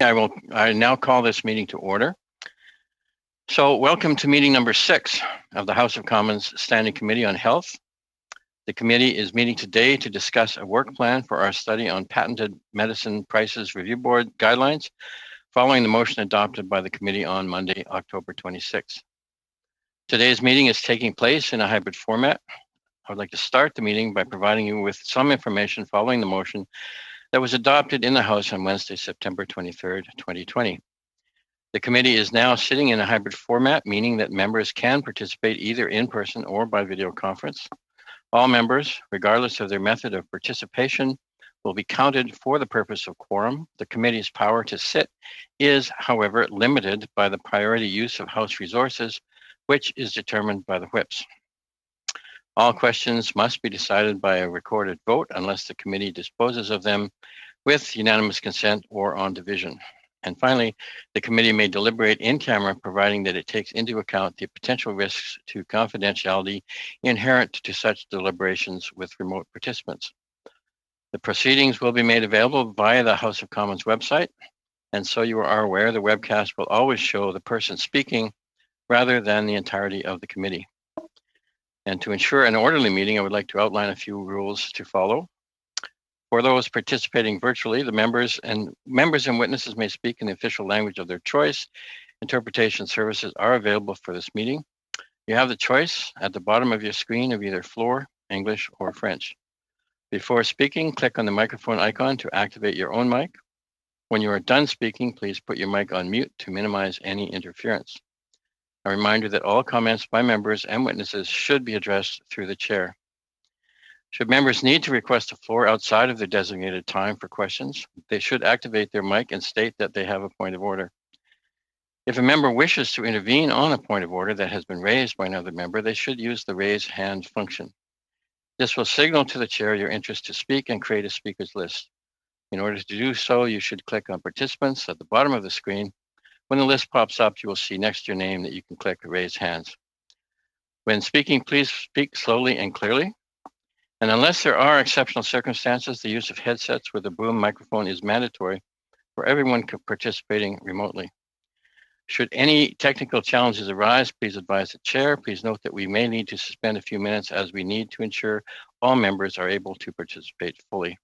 I now call this meeting to order. So welcome to meeting number 6 of the House of Commons Standing Committee on Health. The committee is meeting today to discuss a work plan for our study on Patented Medicine Prices Review Board guidelines following the motion adopted by the committee on Monday, October 26. Today's meeting is taking place in a hybrid format. I would like to start the meeting by providing you with some information following the motion that was adopted in the House on Wednesday, September 23rd, 2020. The committee is now sitting in a hybrid format, meaning that members can participate either in person or by video conference. All members, regardless of their method of participation, will be counted for the purpose of quorum. The committee's power to sit is, however, limited by the priority use of House resources, which is determined by the whips. All questions must be decided by a recorded vote unless the committee disposes of them with unanimous consent or on division. And finally, the committee may deliberate in camera, providing that it takes into account the potential risks to confidentiality inherent to such deliberations with remote participants. The proceedings will be made available via the House of Commons website, and so you are aware the webcast will always show the person speaking rather than the entirety of the committee. And to ensure an orderly meeting, I would like to outline a few rules to follow. For those participating virtually, the members and witnesses may speak in the official language of their choice. Interpretation services are available for this meeting. You have the choice at the bottom of your screen of either Floor, English, or French. Before speaking, click on the microphone icon to activate your own mic. When you are done speaking, please put your mic on mute to minimize any interference. A reminder that all comments by members and witnesses should be addressed through the chair. Should members need to request the floor outside of the designated time for questions, they should activate their mic and state that they have a point of order. If a member wishes to intervene on a point of order that has been raised by another member, they should use the raise hand function. This will signal to the chair your interest to speak and create a speakers list. In order to do so, you should click on participants at the bottom of the screen. When the list pops up, you will see next to your name that you can click raise hands. When speaking, please speak slowly and clearly. And unless there are exceptional circumstances, the use of headsets with a boom microphone is mandatory for everyone participating remotely. Should any technical challenges arise, please advise the chair. Please note that we may need to suspend a few minutes as we need to ensure all members are able to participate fully.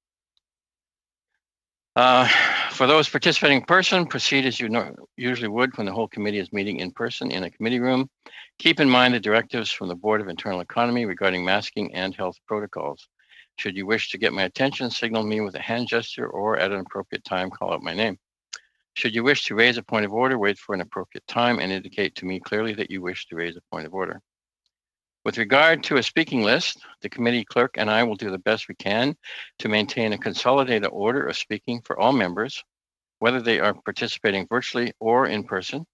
For those participating in person, proceed as you usually would when the whole committee is meeting in person in a committee room. Keep in mind the directives from the Board of Internal Economy regarding masking and health protocols. Should you wish to get my attention, signal me with a hand gesture or at an appropriate time, call out my name. Should you wish to raise a point of order, wait for an appropriate time and indicate to me clearly that you wish to raise a point of order. With regard to a speaking list, the committee clerk and I will do the best we can to maintain a consolidated order of speaking for all members, whether they are participating virtually or in person.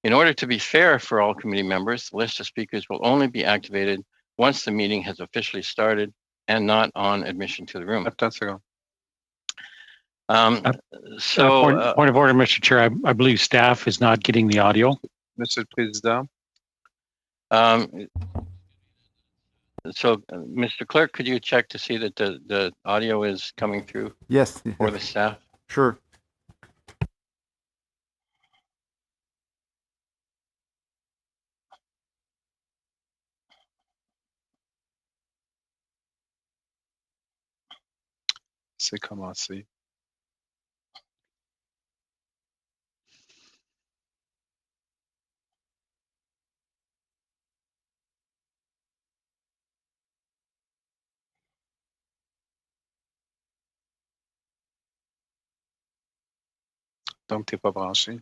In order to be fair for all committee members, the list of speakers will only be activated once the meeting has officially started and not on admission to the room. Point of order, Mr. Chair. I believe staff is not getting the audio. Monsieur le Président. So, Mr. Clerk, could you check to see that the audio is coming through? Yes. For the staff? Sure. C'est commencé. Donc, tu n'es pas branché.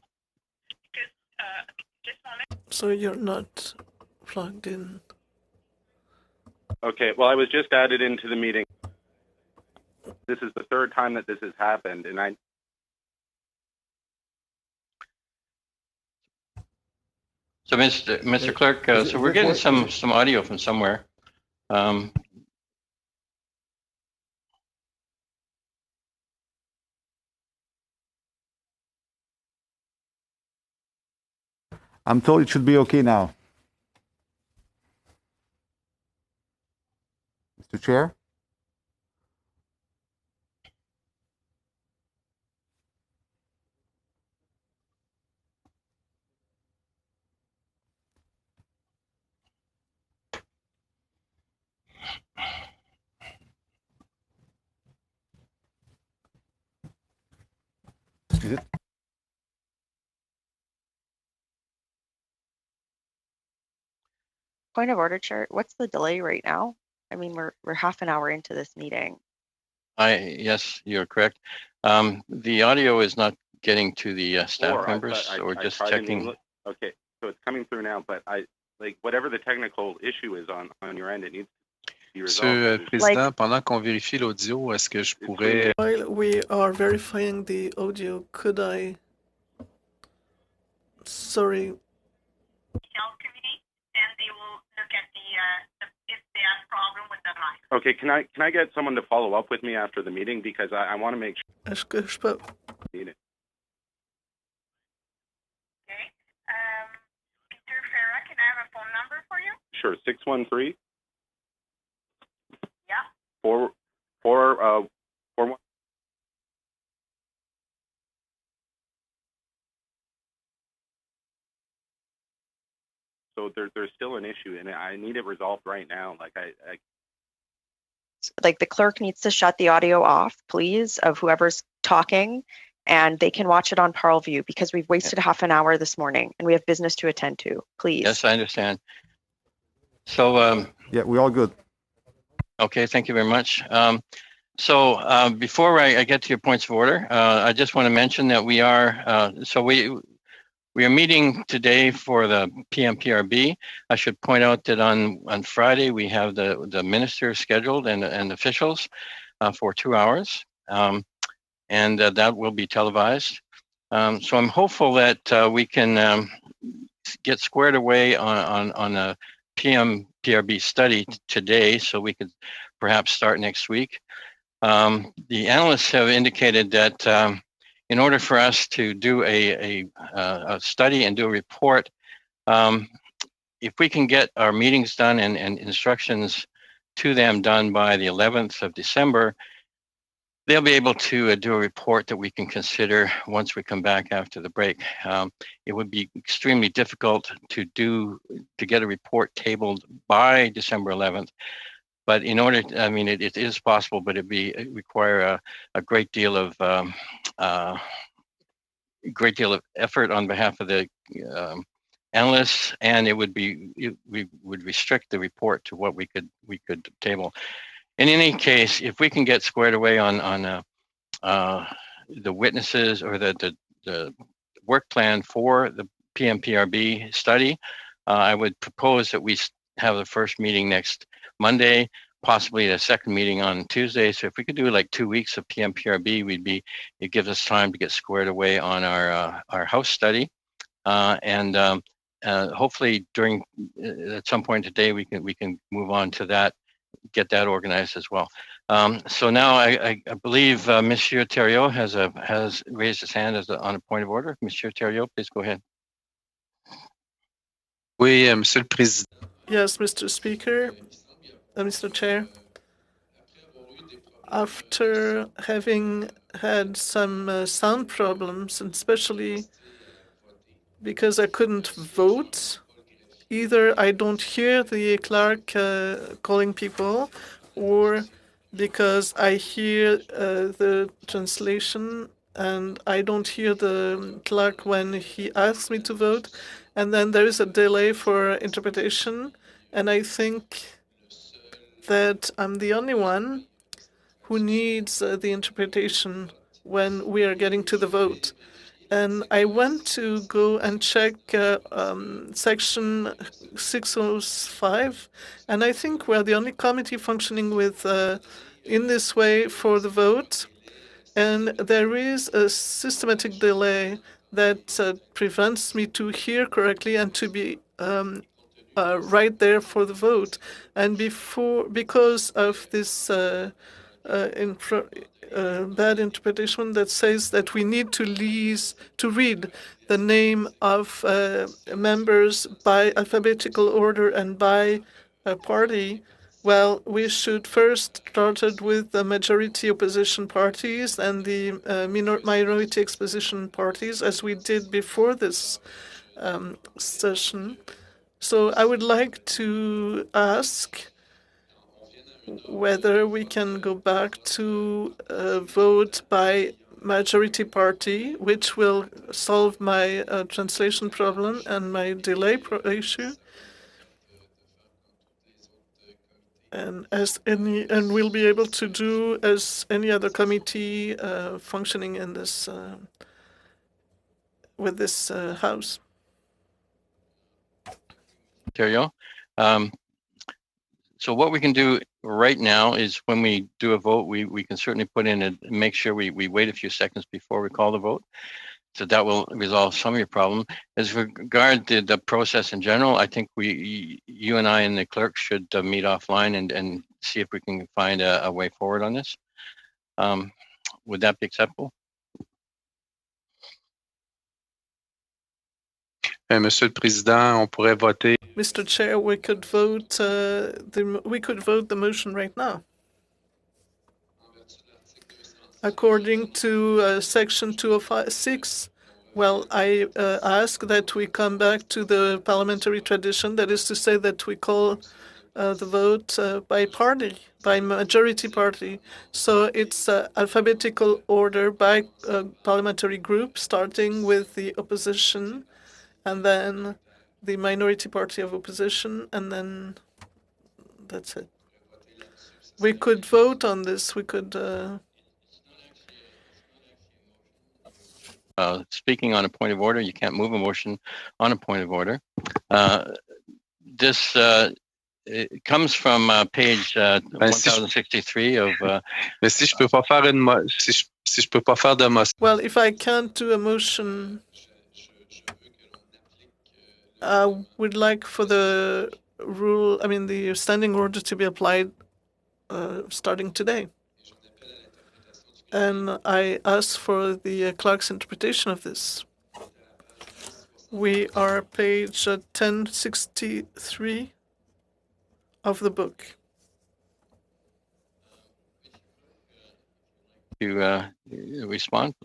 So you're not plugged in. Okay, well, I was just added into the meeting. This is the third time that this has happened, and So, Mr. Clerk, so we're getting some audio from somewhere. I'm told it should be okay now. Mr. Chair? Is it? Point of order, Chair. What's the delay right now? I mean, we're half an hour into this meeting. Yes, you're correct. The audio is not getting to the staff Or members, so we're just checking. Okay, so it's coming through now, but whatever the technical issue is on your end, it needs to be resolved. Monsieur le Président, pendant qu'on vérifie l'audio, est-ce que je pourrais... While we are verifying the audio, could I... Sorry. Health committee, and they will look at if they have problem with the mic. Okay, can I get someone to follow up with me after the meeting, because I want to make sure. Est-ce que je peux... Need it. Okay. Mr. Farah, can I have a phone number for you? Sure, 613. Yeah. 41. So there's still an issue, and I need it resolved right now. Like the clerk needs to shut the audio off, please, of whoever's talking, and they can watch it on Parlview because we've wasted half an hour this morning and we have business to attend to. Please. Yes, I understand. So, Yeah, we're all good. okay, thank you very much. So before I get to your points of order, I just want to mention that we are, we are meeting today for the PMPRB. I should point out that on Friday, we have the minister scheduled and officials for 2 hours, and that will be televised. So I'm hopeful that we can get squared away on a PMPRB study today, so we could perhaps start next week. The analysts have indicated that in order for us to do a study and do a report, if we can get our meetings done and instructions to them done by the 11th of December, they'll be able to do a report that we can consider once we come back after the break. It would be extremely difficult to get a report tabled by December 11th. But in order, I mean, it is possible, but it require a great deal of effort on behalf of the analysts, and we would restrict the report to what we could table. In any case, if we can get squared away on the witnesses or the work plan for the PMPRB study, I would propose that we have the first meeting next Monday, possibly the second meeting on Tuesday. So if we could do like 2 weeks of PMPRB, it gives us time to get squared away on our house study, and hopefully at some point today we can move on to that, get that organized as well. So now I believe Monsieur Thériault has raised his hand on a point of order. Monsieur Thériault, please go ahead. Oui, Monsieur le Président. Yes, Mr. Speaker, Mr. Chair. After having had some sound problems, and especially because I couldn't vote, either I don't hear the clerk calling people, or because I hear the translation and I don't hear the clerk when he asks me to vote, and then there is a delay for interpretation, and I think that I'm the only one who needs the interpretation when we are getting to the vote. And I went to go and check section 605, and I think we're the only committee functioning with in this way for the vote. And there is a systematic delay that prevents me to hear correctly and to be right there for the vote. And because of this bad interpretation that says that we need to read the name of members by alphabetical order and by party, well, we should first start with the majority opposition parties and the minority opposition parties, as we did before this session. So I would like to ask whether we can go back to vote by majority party, which will solve my translation problem and my delay issue. And we'll be able to do as any other committee functioning in this with this house. Terrio. So what we can do right now is when we do a vote, we can certainly put in and make sure we wait a few seconds before we call the vote. So that will resolve some of your problem. As regard to the process in general, I think you and I and the clerk should meet offline and see if we can find a way forward on this. Would that be acceptable? Monsieur le Président, on pourrait voter. Mr. Chair, we could vote the motion right now. According to Section 206, well, I ask that we come back to the parliamentary tradition, that is to say that we call the vote by party, by majority party. So it's alphabetical order by parliamentary group, starting with the opposition, and then the minority party of opposition, and then that's it. We could vote on this. We could... Speaking on a point of order, you can't move a motion on a point of order. This it comes from page 1063 of... Mais si je peux pas faire si je peux pas faire de motion. Well, if I can't do a motion, I would like for the the standing order to be applied starting today. And I ask for the clerk's interpretation of this. We are page 1063 of the book. To respond?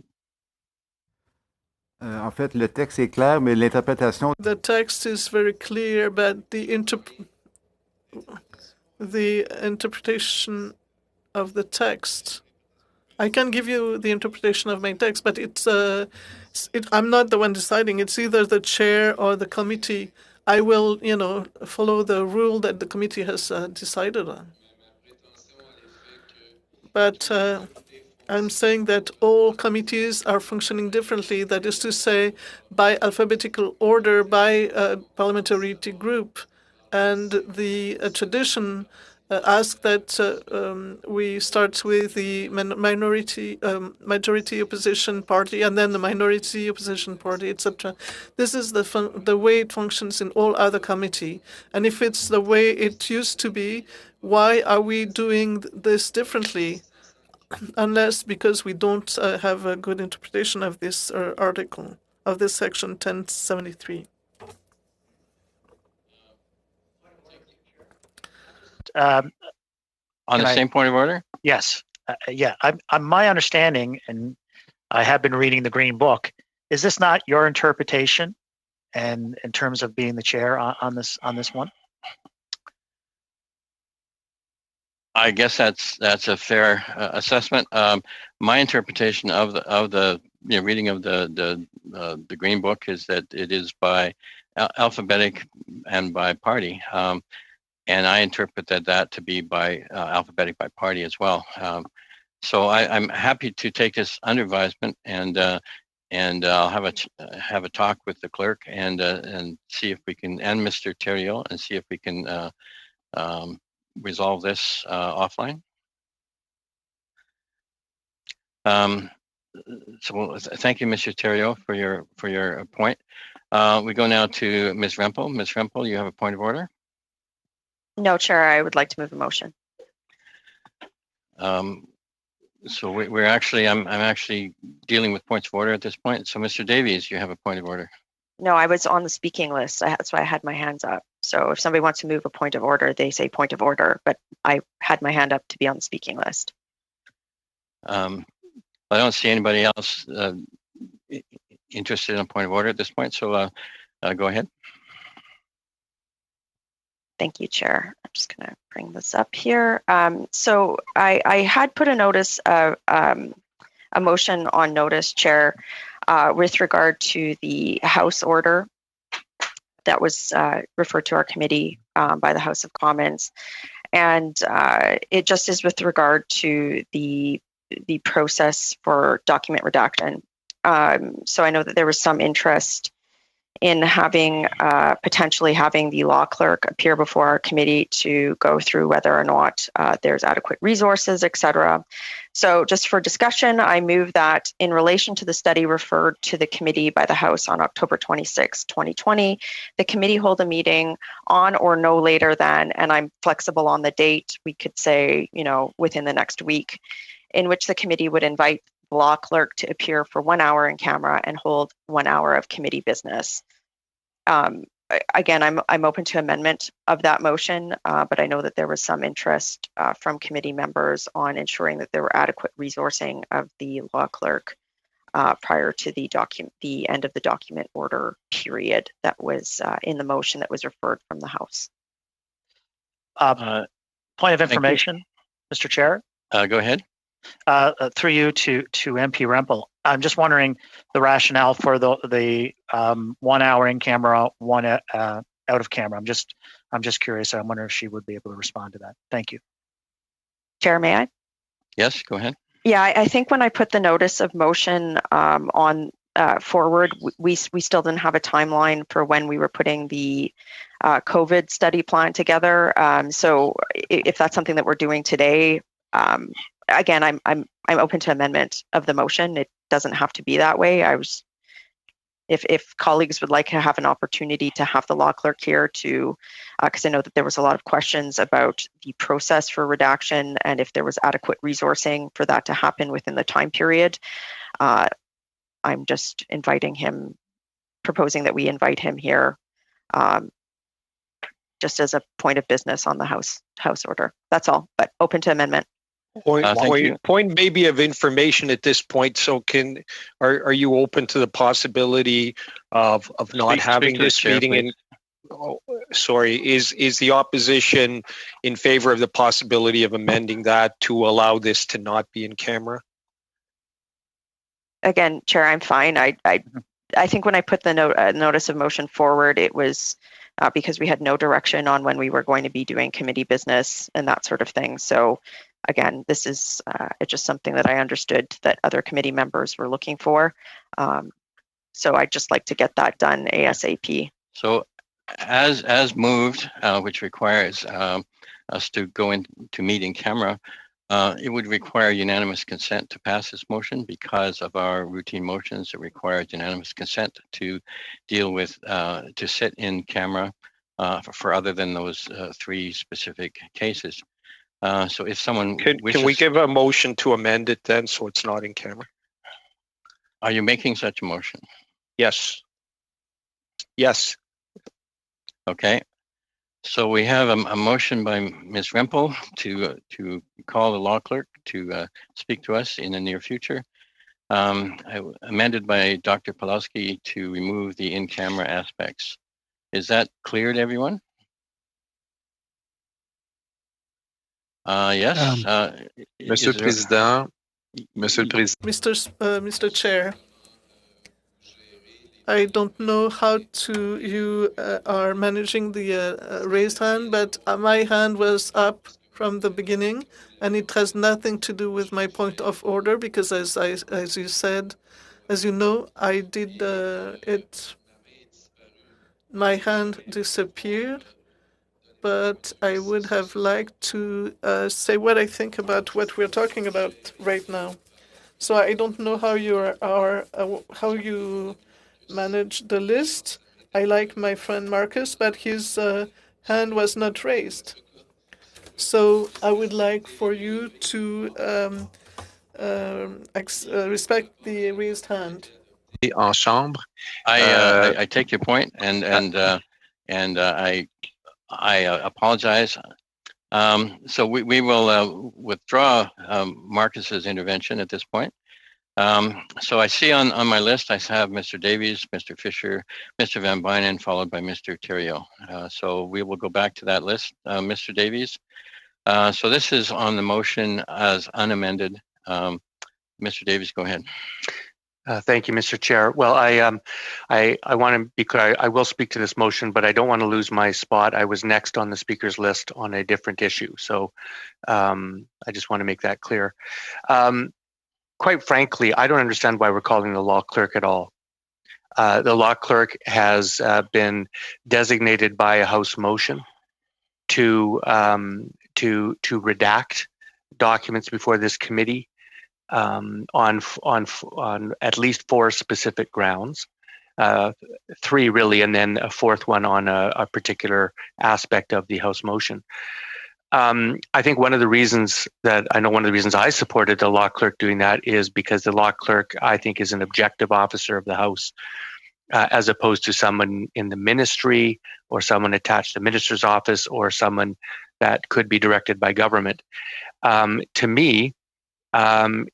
En fait, le texte est clair, mais l'interprétation... The text is very clear, but the interpretation of the text... I can give you the interpretation of my text, but I'm not the one deciding. It's either the chair or the committee. I will, follow the rule that the committee has decided on. But I'm saying that all committees are functioning differently. That is to say, by alphabetical order, by parliamentary group. And the tradition ask that we start with the majority opposition party and then the minority opposition party, etc. This is the way it functions in all other committee. And if it's the way it used to be, why are we doing this differently? Unless because we don't have a good interpretation of this article, of this section 1073. On the same point of order? Yes. My understanding, and I have been reading the Green Book, is this not your interpretation and in terms of being the chair on this one? I guess that's a fair assessment. My interpretation of the reading of the Green Book is that it is by alphabetic and by party. And I interpret that to be by alphabetic by party as well. So I'm happy to take this under advisement, and I'll have a talk with the clerk and see if we can, and Mr. Thériault, and see if we can resolve this offline. So thank you, Mr. Thériault, for your point. We go now to Ms. Rempel. Ms. Rempel, you have a point of order? No, Chair, I would like to move a motion. So we're actually, I'm actually dealing with points of order at this point. So Mr. Davies, you have a point of order. No, I was on the speaking list. That's why I had my hands up. So if somebody wants to move a point of order, they say point of order, but I had my hand up to be on the speaking list. I don't see anybody else interested in a point of order at this point. So go ahead. Thank you, Chair. I'm just going to bring this up here. So I had put a notice of a motion on notice, Chair, with regard to the House order that was referred to our committee by the House of Commons. And it just is with regard to the process for document redaction. So I know that there was some interest in having potentially having the law clerk appear before our committee to go through whether or not there's adequate resources, et cetera. So just for discussion, I move that in relation to the study referred to the committee by the House on October 26, 2020, the committee hold a meeting on or no later than, and I'm flexible on the date, we could say, within the next week, in which the committee would invite the law clerk to appear for 1 hour in camera and hold 1 hour of committee business. Again, I'm open to amendment of that motion, but I know that there was some interest from committee members on ensuring that there were adequate resourcing of the law clerk prior to the end of the document order period that was in the motion that was referred from the House. Point of information, Mr. Chair. Go ahead. Through you to MP Rempel. I'm just wondering the rationale for the 1 hour in camera, one out of camera. I'm just curious. I'm wondering if she would be able to respond to that. Thank you. Chair, may I? Yes, go ahead. Yeah, I think when I put the notice of motion on forward, we still didn't have a timeline for when we were putting the COVID study plan together. So if that's something that we're doing today, again, I'm open to amendment of the motion. It doesn't have to be that way. If colleagues would like to have an opportunity to have the law clerk here to, because I know that there was a lot of questions about the process for redaction and if there was adequate resourcing for that to happen within the time period. I'm just proposing that we invite him here, just as a point of business on the House order. That's all, but open to amendment. Point maybe of information at this point. So are you open to the possibility of not having this meeting in? Oh, sorry, is the opposition in favor of the possibility of amending that to allow this to not be in camera? Again, Chair, I'm fine. I think when I put the notice of motion forward, it was because we had no direction on when we were going to be doing committee business and that sort of thing. So again, this is it's just something that I understood that other committee members were looking for. So I'd just like to get that done ASAP. So as moved, which requires us to go into meeting camera, it would require unanimous consent to pass this motion because of our routine motions. It requires unanimous consent to deal with, to sit in camera for other than those 3 specific cases. So if someone wishes, can we give a motion to amend it then so it's not in camera? Are you making such a motion? Yes. Yes. Okay. So we have a motion by Ms. Rempel to call the law clerk to speak to us in the near future. Amended by Dr. Pawlowski to remove the in-camera aspects. Is that clear to everyone? Yes. Monsieur le Président, Mr. Chair, I don't know how you are managing the raised hand, but my hand was up from the beginning, and it has nothing to do with my point of order because, as you said, as you know, I did it. My hand disappeared, but I would have liked to say what I think about what we're talking about right now. So I don't know how how you manage the list. I like my friend Marcus, but his hand was not raised. So I would like for you to respect the raised hand. En chambre. I take your point, and I apologize. So we will withdraw Marcus's intervention at this point. So I see on my list, I have Mr. Davies, Mr. Fisher, Mr. Van Bynen, followed by Mr. Theriault. So we will go back to that list. Mr. Davies. So this is on the motion as unamended. Mr. Davies, go ahead. Thank you, Mr. Chair. Well, I want to be clear. I will speak to this motion, but I don't want to lose my spot. I was next on the speakers list on a different issue, so I just want to make that clear. Quite frankly, I don't understand why we're calling the law clerk at all. The law clerk has been designated by a House motion to redact documents before this committee on at least 4 specific grounds, 3 really, and then a 4th one on a particular aspect of the House motion. I think one of the reasons I supported the law clerk doing that is because the law clerk, I think, is an objective officer of the House, as opposed to someone in the ministry or someone attached to the minister's office or someone that could be directed by government. To me,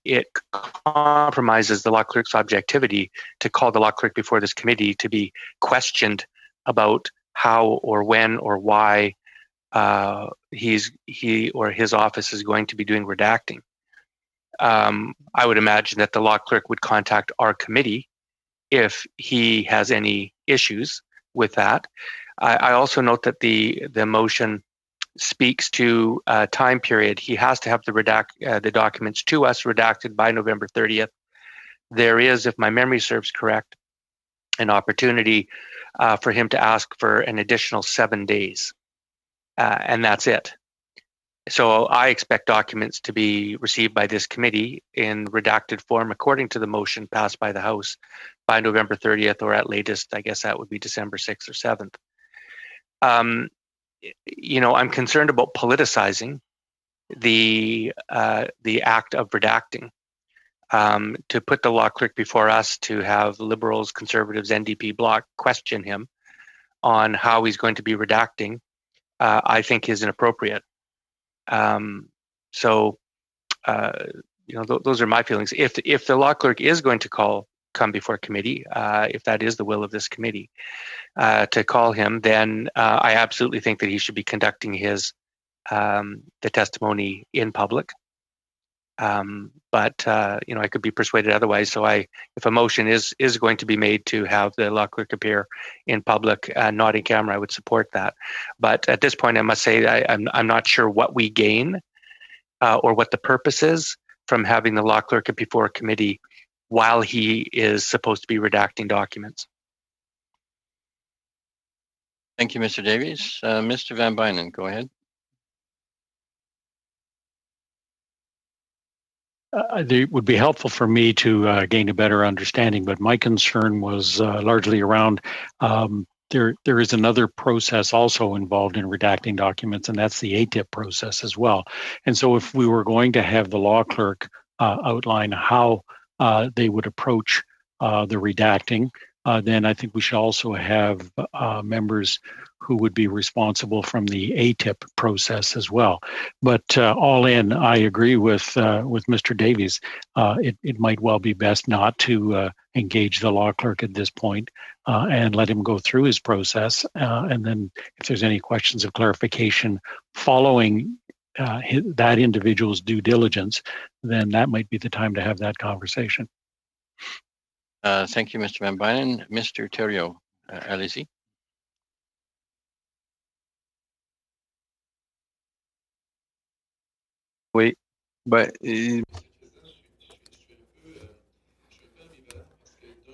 it compromises the law clerk's objectivity to call the law clerk before this committee to be questioned about how or when or why he or his office is going to be doing redacting. I would imagine that the law clerk would contact our committee if he has any issues with that. I also note that the motion speaks to a time period. He has to have the documents to us redacted by November 30th. There is, if my memory serves correct, an opportunity for him to ask for an additional 7 days. And that's it. So I expect documents to be received by this committee in redacted form according to the motion passed by the House by November 30th, or at latest, I guess that would be December 6th or 7th. I'm concerned about politicizing the act of redacting. To put the law clerk before us to have Liberals, Conservatives, NDP bloc question him on how he's going to be redacting, I think is inappropriate. Those are my feelings. If the law clerk is going to come before committee, if that is the will of this committee, to call him, then I absolutely think that he should be conducting the testimony in public. But I could be persuaded otherwise. So if a motion is going to be made to have the law clerk appear in public, not in camera, I would support that. But at this point, I must say I'm not sure what we gain or what the purpose is from having the law clerk before a committee while he is supposed to be redacting documents. Thank you, Mr. Davies. Mr. Van Bynen, go ahead. It would be helpful for me to gain a better understanding, but my concern was largely around there is another process also involved in redacting documents, and that's the ATIP process as well. And so if we were going to have the law clerk outline how they would approach the redacting, then I think we should also have members who would be responsible from the ATIP process as well. But all in, I agree with Mr. Davies. It might well be best not to engage the law clerk at this point and let him go through his process. And then if there's any questions of clarification following that individual's due diligence, then that might be the time to have that conversation. Thank you, Mr. Van Bynen. Mr. Thériault, allez-y. Oui,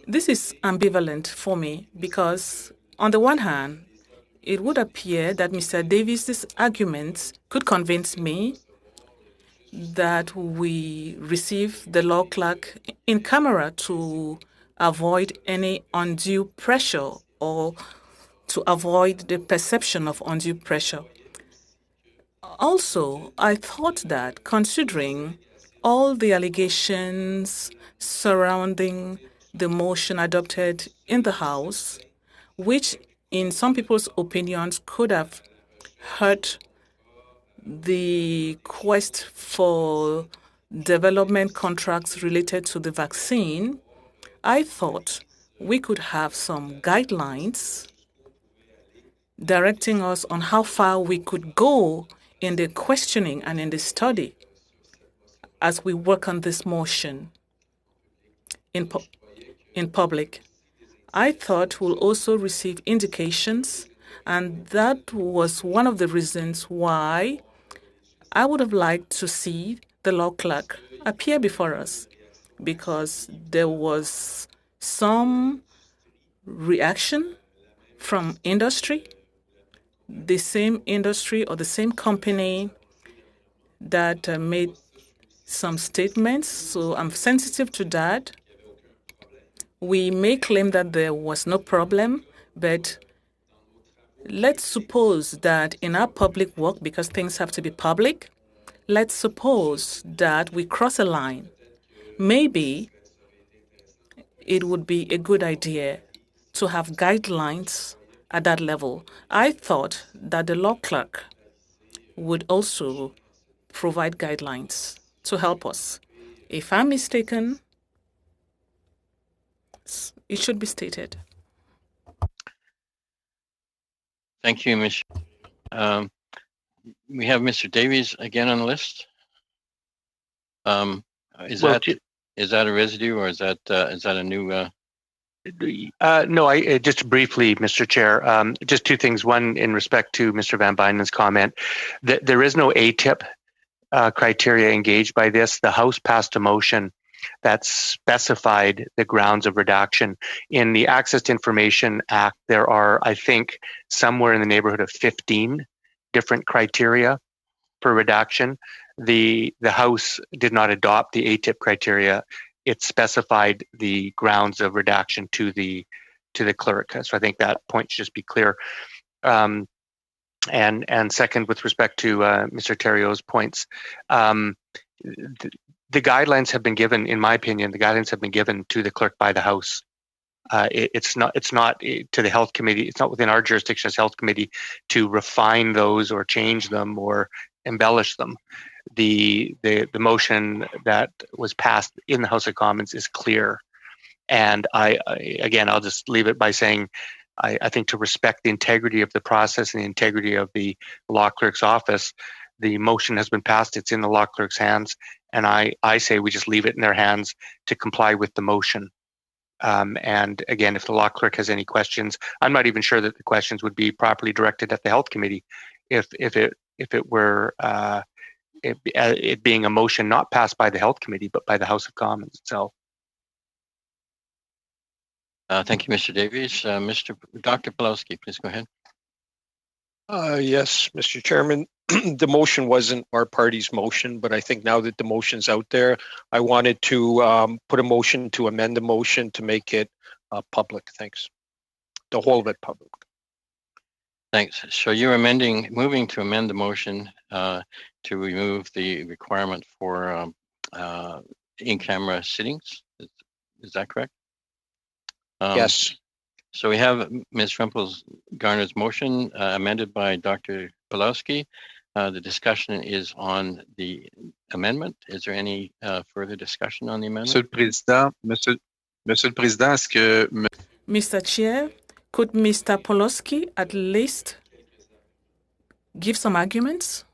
this is ambivalent for me because, on the one hand, it would appear that Mr. Davies' arguments could convince me that we receive the law clerk in camera to avoid any undue pressure or to avoid the perception of undue pressure. Also, I thought that considering all the allegations surrounding the motion adopted in the House, which in some people's opinions could have hurt the quest for development contracts related to the vaccine, I thought we could have some guidelines directing us on how far we could go in the questioning and in the study as we work on this motion. in public. I thought we'll also receive indications, and that was one of the reasons why I would have liked to see the law clerk appear before us, because there was some reaction from industry, the same industry or the same company that made some statements. So I'm sensitive to that. We may claim that there was no problem, but let's suppose that in our public work, because things have to be public, let's suppose that we cross a line. Maybe it would be a good idea to have guidelines at that level. I thought that the law clerk would also provide guidelines to help us. If I'm mistaken, it should be stated. Thank you, Ms. We have Mr. Davies again on the list. Is that a residue, or is that a new? No, just briefly, Mr. Chair, just two things. One, in respect to Mr. Van Bynen's comment, that there is no ATIP criteria engaged by this. The House passed a motion that specified the grounds of redaction. In the Access to Information Act, there are, I think, somewhere in the neighborhood of 15 different criteria for redaction. The House did not adopt the ATIP criteria. It specified the grounds of redaction to the clerk. So I think that point should just be clear. And second, with respect to Mr. Terrio's points, the guidelines have been given, in my opinion, the guidelines have been given to the clerk by the House. It's not to the Health Committee. It's not within our jurisdiction as Health Committee to refine those or change them or embellish them. The motion that was passed in the House of Commons is clear, and I'll just leave it by saying I think to respect the integrity of the process and the integrity of the law clerk's office, the motion has been passed. It's in the law clerk's hands, and I say we just leave it in their hands to comply with the motion. And again, if the law clerk has any questions, I'm not even sure that the questions would be properly directed at the Health Committee if it were it being a motion not passed by the Health Committee but by the House of Commons itself. Thank you, Mr. Davies. Dr. Pawlowski, please go ahead. Yes, Mr. Chairman. The motion wasn't our party's motion, but I think now that the motion's out there, I wanted to put a motion to amend the motion to make it public. Thanks. The whole of it public. Thanks. So you're moving to amend the motion to remove the requirement for in-camera sittings. Is that correct? Yes. So we have Ms. Rumpels-Garner's motion amended by Dr. Pawlowski. The discussion is on the amendment. Is there any further discussion on the amendment? Monsieur le Président, est-ce que... Mr. Chair, could Mr. Pawlowski at least give some arguments?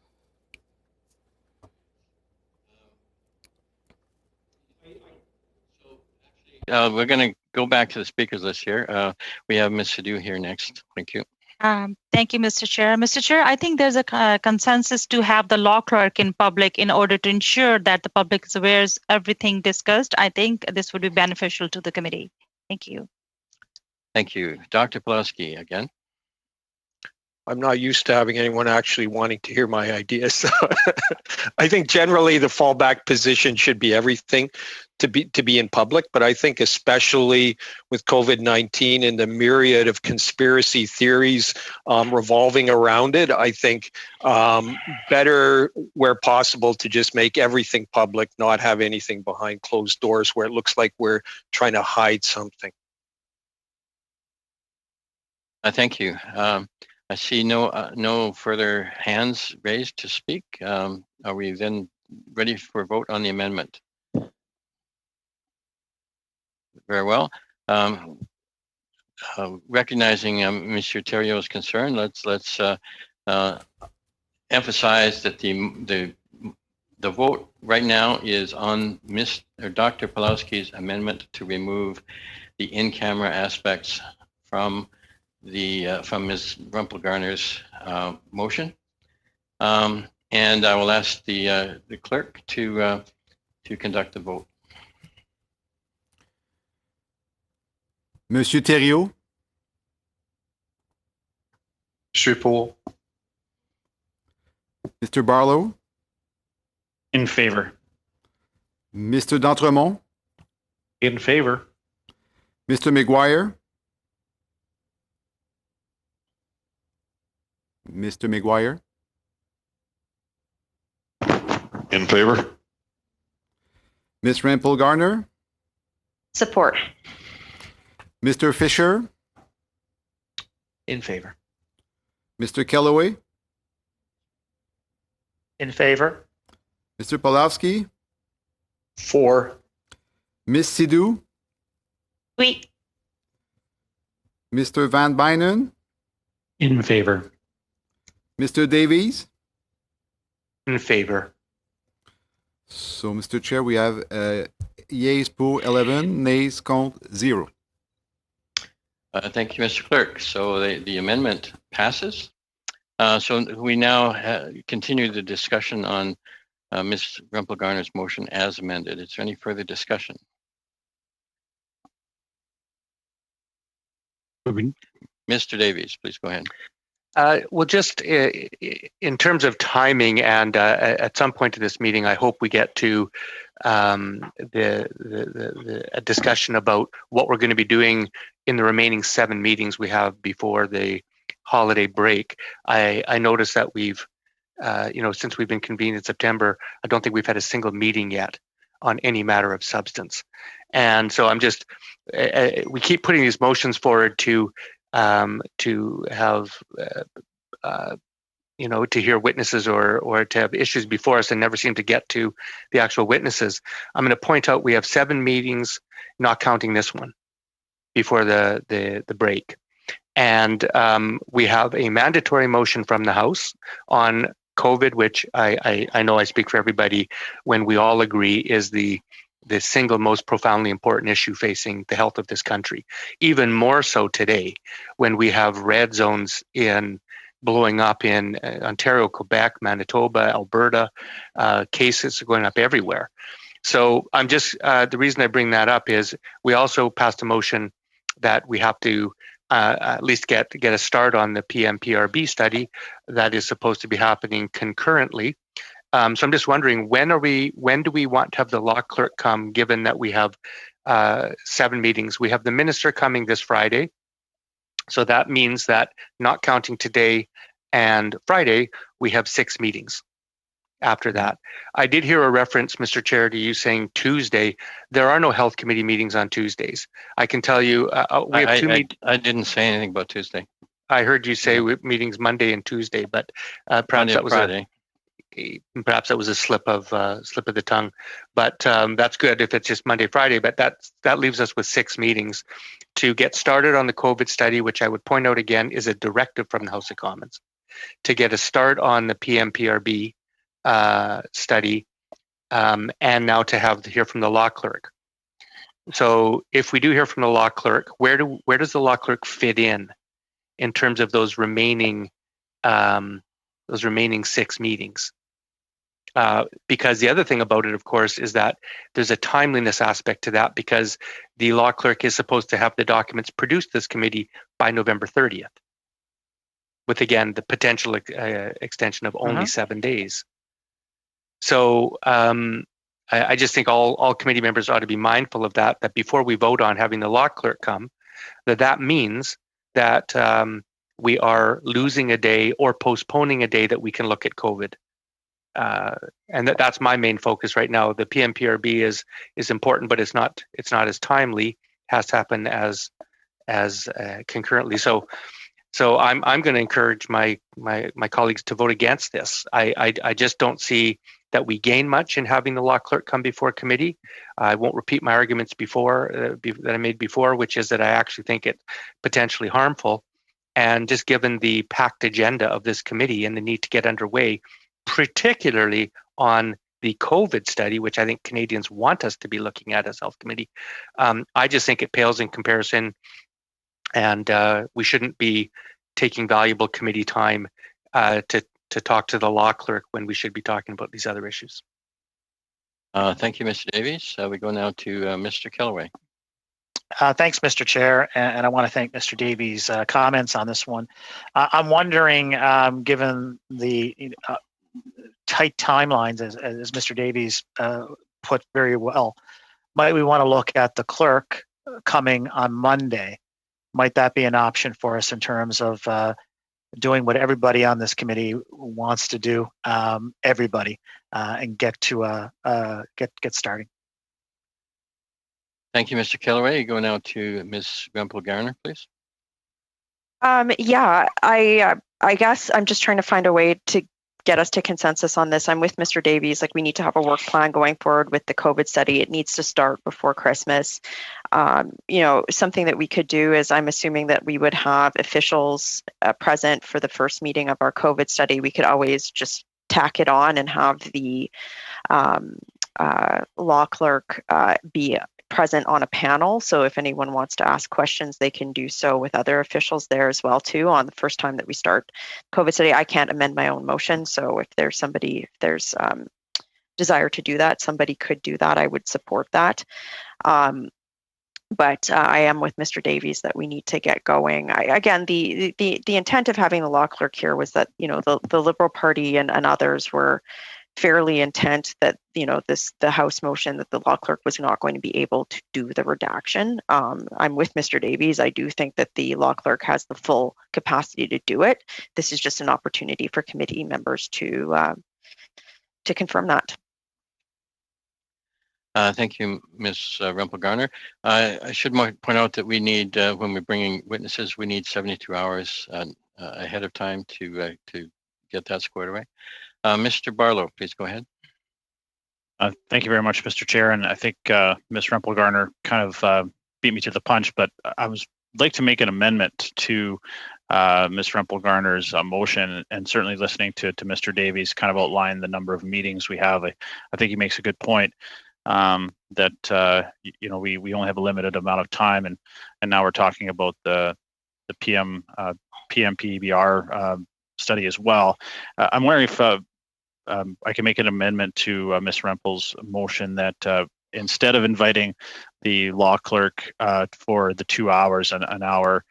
We're going to go back to the speakers list here. We have Ms. Sidhu here next. Thank you. Thank you, Mr. Chair. Mr. Chair, I think there's a consensus to have the law clerk in public in order to ensure that the public is aware of everything discussed. I think this would be beneficial to the committee. Thank you. Thank you. Dr. Pawlowski, again. I'm not used to having anyone actually wanting to hear my ideas. So I think generally the fallback position should be everything to be in public, but I think especially with COVID-19 and the myriad of conspiracy theories revolving around it, I think better where possible to just make everything public, not have anything behind closed doors where it looks like we're trying to hide something. Thank you. I see no further hands raised to speak. Are we then ready for vote on the amendment? Very well. Recognizing Mr. Terrio's concern, let's emphasize that the The vote right now is on Dr. Pawlowski's amendment to remove the in-camera aspects from Ms. Rumpel-Garner's motion. And I will ask the clerk to conduct the vote. Monsieur Thériault? Je suis pour. Mr. Barlow? In favor. Mr. D'Entremont? In favor. Mr. McGuire? Mr. McGuire? In favor. Ms. Rumpel-Garner? Support. Mr. Fisher? In favor. Mr. Kellaway? In favor. Mr. Pawlowski? For. Ms. Sidhu? Oui. Mr. Van Bynen? In favor. Mr. Davies? In favor. So, Mr. Chair, we have yeas pour 11, nays contre 0. Thank you, Mr. Clerk. So the amendment passes. So we now continue the discussion on Ms. Rumpel-Garner's motion as amended. Is there any further discussion? Mr. Davies, please go ahead. Well, just in terms of timing, and at some point in this meeting, I hope we get to a discussion about what we're going to be doing in the remaining 7 meetings we have before the holiday break. I noticed that we've, since we've been convened in September, I don't think we've had a single meeting yet on any matter of substance. And so I'm just, we keep putting these motions forward to have, to hear witnesses or to have issues before us and never seem to get to the actual witnesses. I'm going to point out we have 7 meetings, not counting this one, before the break. And we have a mandatory motion from the House on COVID, which I know I speak for everybody when we all agree is the single most profoundly important issue facing the health of this country. Even more so today, when we have red zones blowing up in Ontario, Quebec, Manitoba, Alberta, cases are going up everywhere. So I'm just, the reason I bring that up is we also passed a motion that we have to at least get a start on the PMPRB study that is supposed to be happening concurrently. So I'm just wondering, when do we want to have the law clerk come, given that we have 7 meetings? We have the minister coming this Friday. So that means that, not counting today and Friday, we have 6 meetings after that. I did hear a reference, Mr. Chair, to you saying Tuesday. There are no health committee meetings on Tuesdays. I can tell you, we have 2 meetings. I didn't say anything about Tuesday. I heard you say meetings Monday and Tuesday, but perhaps that was Friday. Perhaps that was a slip of the tongue. But that's good if it's just Monday, Friday. But that leaves us with 6 meetings to get started on the COVID study, which I would point out again is a directive from the House of Commons, to get a start on the PMPRB study, and now to hear from the law clerk. So if we do hear from the law clerk, where does the law clerk fit in terms of those remaining 6 meetings? Because the other thing about it, of course, is that there's a timeliness aspect to that, because the law clerk is supposed to have the documents produced to this committee by November 30th, with, again, the potential extension of only 7 days. So I just think all committee members ought to be mindful of that before we vote on having the law clerk come, that means that we are losing a day or postponing a day that we can look at COVID. And that's my main focus right now. The PMPRB is important, but it's not as timely. It has to happen as concurrently. So I'm going to encourage my colleagues to vote against this. I just don't see that we gain much in having the law clerk come before committee. I won't repeat my arguments that I made before, which is that I actually think it potentially harmful. And just given the packed agenda of this committee and the need to get underway, particularly on the COVID study, which I think Canadians want us to be looking at as health committee, I just think it pales in comparison, and we shouldn't be taking valuable committee time to talk to the law clerk when we should be talking about these other issues. Thank you, Mr. Davies. We go now to Mr. Kellaway. Thanks, Mr. Chair, and I want to thank Mr. Davies' comments on this one. I'm wondering, given the tight timelines, as Mr. Davies put very well, might we want to look at the clerk coming on Monday? Might that be an option for us in terms of doing what everybody on this committee wants to do, everybody, and get to get starting? Thank you, Mr. Kellaway. You go now to Ms. Rempel-Garner, please. Yeah, I guess I'm just trying to find a way to get us to consensus on this. I'm with Mr. Davies. Like, we need to have a work plan going forward with the COVID study. It needs to start before Christmas. Something that we could do is, I'm assuming that we would have officials present for the first meeting of our COVID study. We could always just tack it on and have the law clerk be present on a panel. So if anyone wants to ask questions, they can do so with other officials there as well too. On the first time that we start COVID study, I can't amend my own motion. So if there's desire to do that, somebody could do that. I would support that. But I am with Mr. Davies that we need to get going. Again, the intent of having the law clerk here was that, the Liberal Party and others were fairly intent that, the House motion that the law clerk was not going to be able to do the redaction. I'm with Mr. Davies. I do think that the law clerk has the full capacity to do it. This is just an opportunity for committee members to confirm that. Thank you, Ms. Rempel-Garner. I should point out that we need, when we're bringing witnesses, we need 72 hours ahead of time to get that squared away. Mr. Barlow, please go ahead. Thank you very much, Mr. Chair. And I think Ms. Rempel-Garner kind of beat me to the punch, but I would like to make an amendment to Ms. Rempel-Garner's motion, and certainly listening to Mr. Davies kind of outline the number of meetings we have. I think he makes a good point. That we only have a limited amount of time, and now we're talking about the PMPEBR study as well. I'm wondering if I can make an amendment to Ms. Rempel's motion that instead of inviting the law clerk for the 2 hours, an hour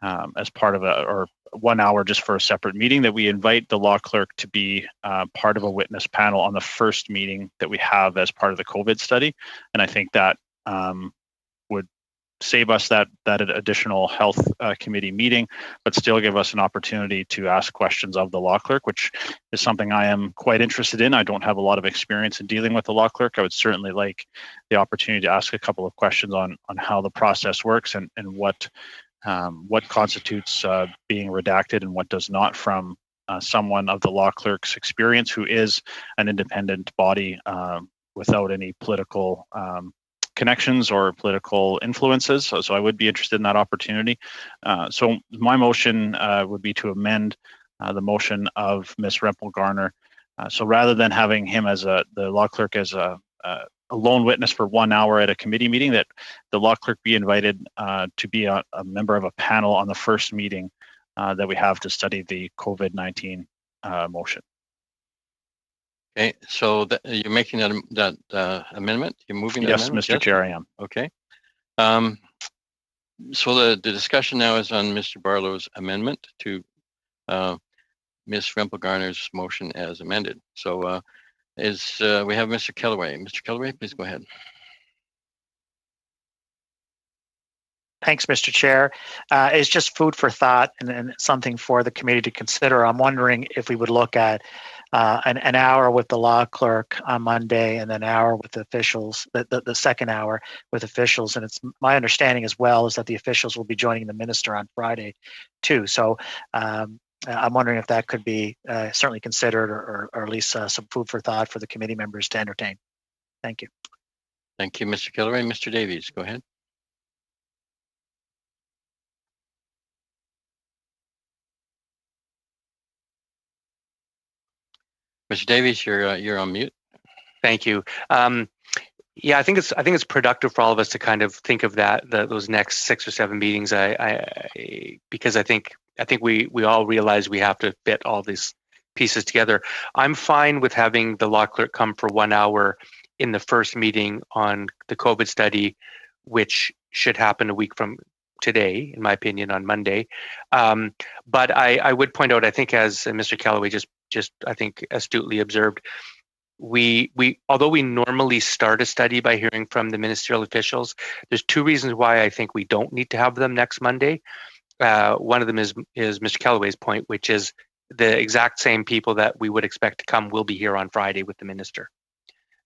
as part of or 1 hour just for a separate meeting, that we invite the law clerk to be part of a witness panel on the first meeting that we have as part of the COVID study. And I think that would save us that additional health committee meeting, but still give us an opportunity to ask questions of the law clerk, which is something I am quite interested in. I don't have a lot of experience in dealing with the law clerk. I would certainly like the opportunity to ask a couple of questions on how the process works and what constitutes being redacted and what does not, from someone of the law clerk's experience who is an independent body without any political connections or political influences. So I would be interested in that opportunity. So my motion would be to amend the motion of Ms. Rempel-Garner. So rather than having him as the law clerk as a lone witness for 1 hour at a committee meeting, that the law clerk be invited to be a member of a panel on the first meeting that we have to study the COVID-19 motion. Okay, so you're making that amendment? You're moving that yes, amendment? Mr. Chair, I am. Okay. So the discussion now is on Mr. Barlow's amendment to Ms. Rempel-Garner's motion as amended. So we have Mr. Kellaway. Mr. Kellaway, please go ahead. Thanks, Mr. Chair. It's just food for thought and something for the committee to consider. I'm wondering if we would look at an hour with the law clerk on Monday and then an hour with the officials, the second hour with officials. And it's my understanding as well is that the officials will be joining the minister on Friday too. So I'm wondering if that could be certainly considered or at least some food for thought for the committee members to entertain. Thank you. Thank you, Mr. Kellaway. Mr. Davies, go ahead. Mr. Davies, you're on mute. Thank you. Yeah, I think it's productive for all of us to kind of think of those next 6 or 7 meetings. Because I think we all realize we have to fit all these pieces together. I'm fine with having the law clerk come for 1 hour in the first meeting on the COVID study, which should happen a week from today, in my opinion, on Monday. But I would point out, I think, as Mr. Callaway just I think astutely observed, we although we normally start a study by hearing from the ministerial officials, there's 2 reasons why I think we don't need to have them next Monday. One of them is Mr. Callaway's point, which is the exact same people that we would expect to come will be here on Friday with the minister.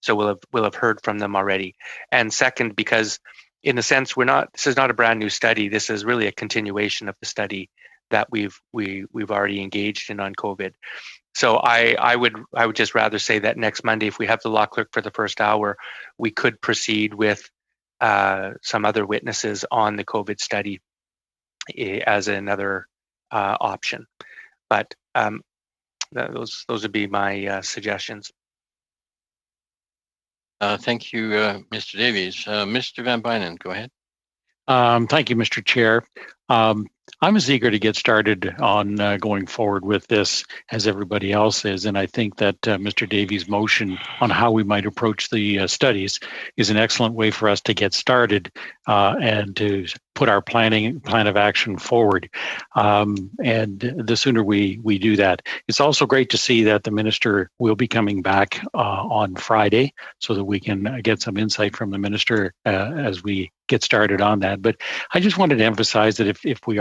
So we'll have heard from them already. And second, because in a sense, this is not a brand new study. This is really a continuation of the study that we've already engaged in on COVID. So I would just rather say that next Monday, if we have the law clerk for the first hour, we could proceed with some other witnesses on the COVID study as another option. But those would be my suggestions. Thank you, Mr. Davies. Mr. Van Bynen, go ahead. Thank you, Mr. Chair. I'm as eager to get started on going forward with this as everybody else is, and I think that Mr. Davies' motion on how we might approach the studies is an excellent way for us to get started and to put our plan of action forward. And the sooner we do that. It's also great to see that the minister will be coming back on Friday so that we can get some insight from the minister as we get started on that. But I just wanted to emphasize that if we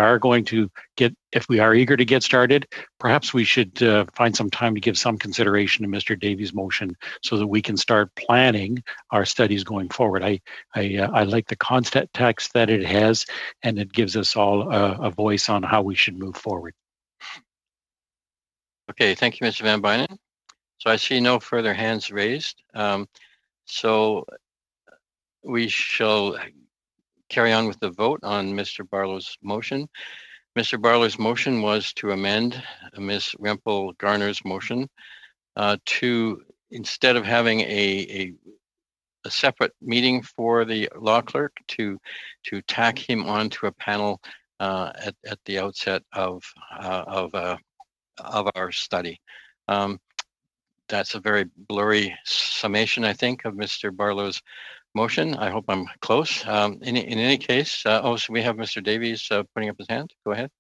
are eager to get started, perhaps we should find some time to give some consideration to Mr. Davies' motion so that we can start planning our studies going forward. I like the context that it has, and it gives us all a voice on how we should move forward. Okay, thank you, Mr. Van Bynen. So I see no further hands raised. So we shall carry on with the vote on Mr. Barlow's motion. Mr. Barlow's motion was to amend Ms. Rempel Garner's motion to, instead of having a separate meeting for the law clerk, to tack him onto a panel at the outset of our study. That's a very blurry summation, I think, of Mr. Barlow's motion. I hope I'm close. In any case, so we have Mr. Davies putting up his hand. Go ahead.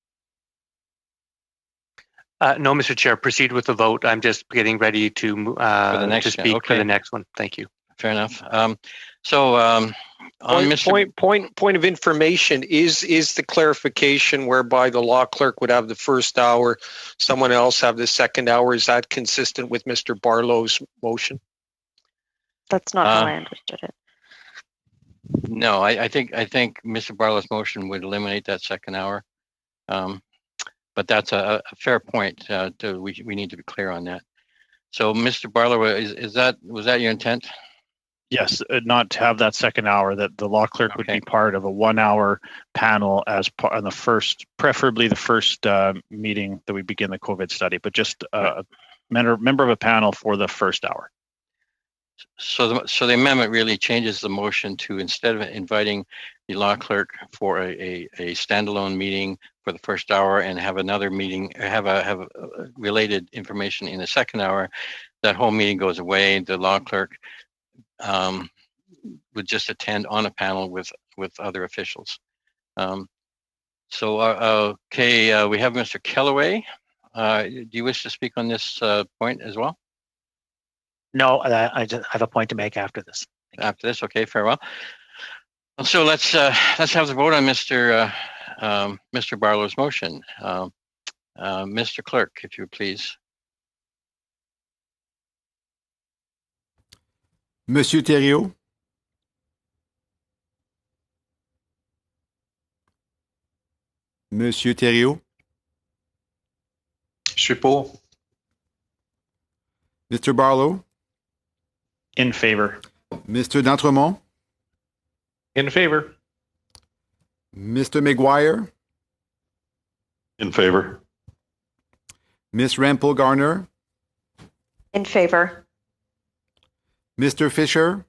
No, Mr. Chair, proceed with the vote. I'm just getting ready to speak for the next one. Thank you. Fair enough. Point of information is the clarification whereby the law clerk would have the first hour, someone else have the second hour. Is that consistent with Mr. Barlow's motion? That's not how I understood it. No, I think Mr. Barlow's motion would eliminate that second hour, but that's a fair point. We need to be clear on that. So, Mr. Barlow, was that your intent? Yes, not to have that second hour. That the law clerk would be part of a 1 hour panel as part on the first, preferably the first meeting that we begin the COVID study, but just a member of a panel for the first hour. So the amendment really changes the motion to, instead of inviting the law clerk for a standalone meeting for the first hour and have another meeting, have a related information in the second hour, that whole meeting goes away. The law clerk would just attend on a panel with other officials. Okay, we have Mr. Callaway. Do you wish to speak on this point as well? No, I have a point to make after this. After this, okay, farewell. So let's have the vote on Mr. Barlow's motion. Mr. Clerk, if you would please. Monsieur Thériault. Monsieur Thériault. Je suis pour. Mr. Barlow. In favor. Mr. D'Entremont. In favor. Mr. McGuire. In favor. Miss Rempel Garner. In favor. Mr. Fisher,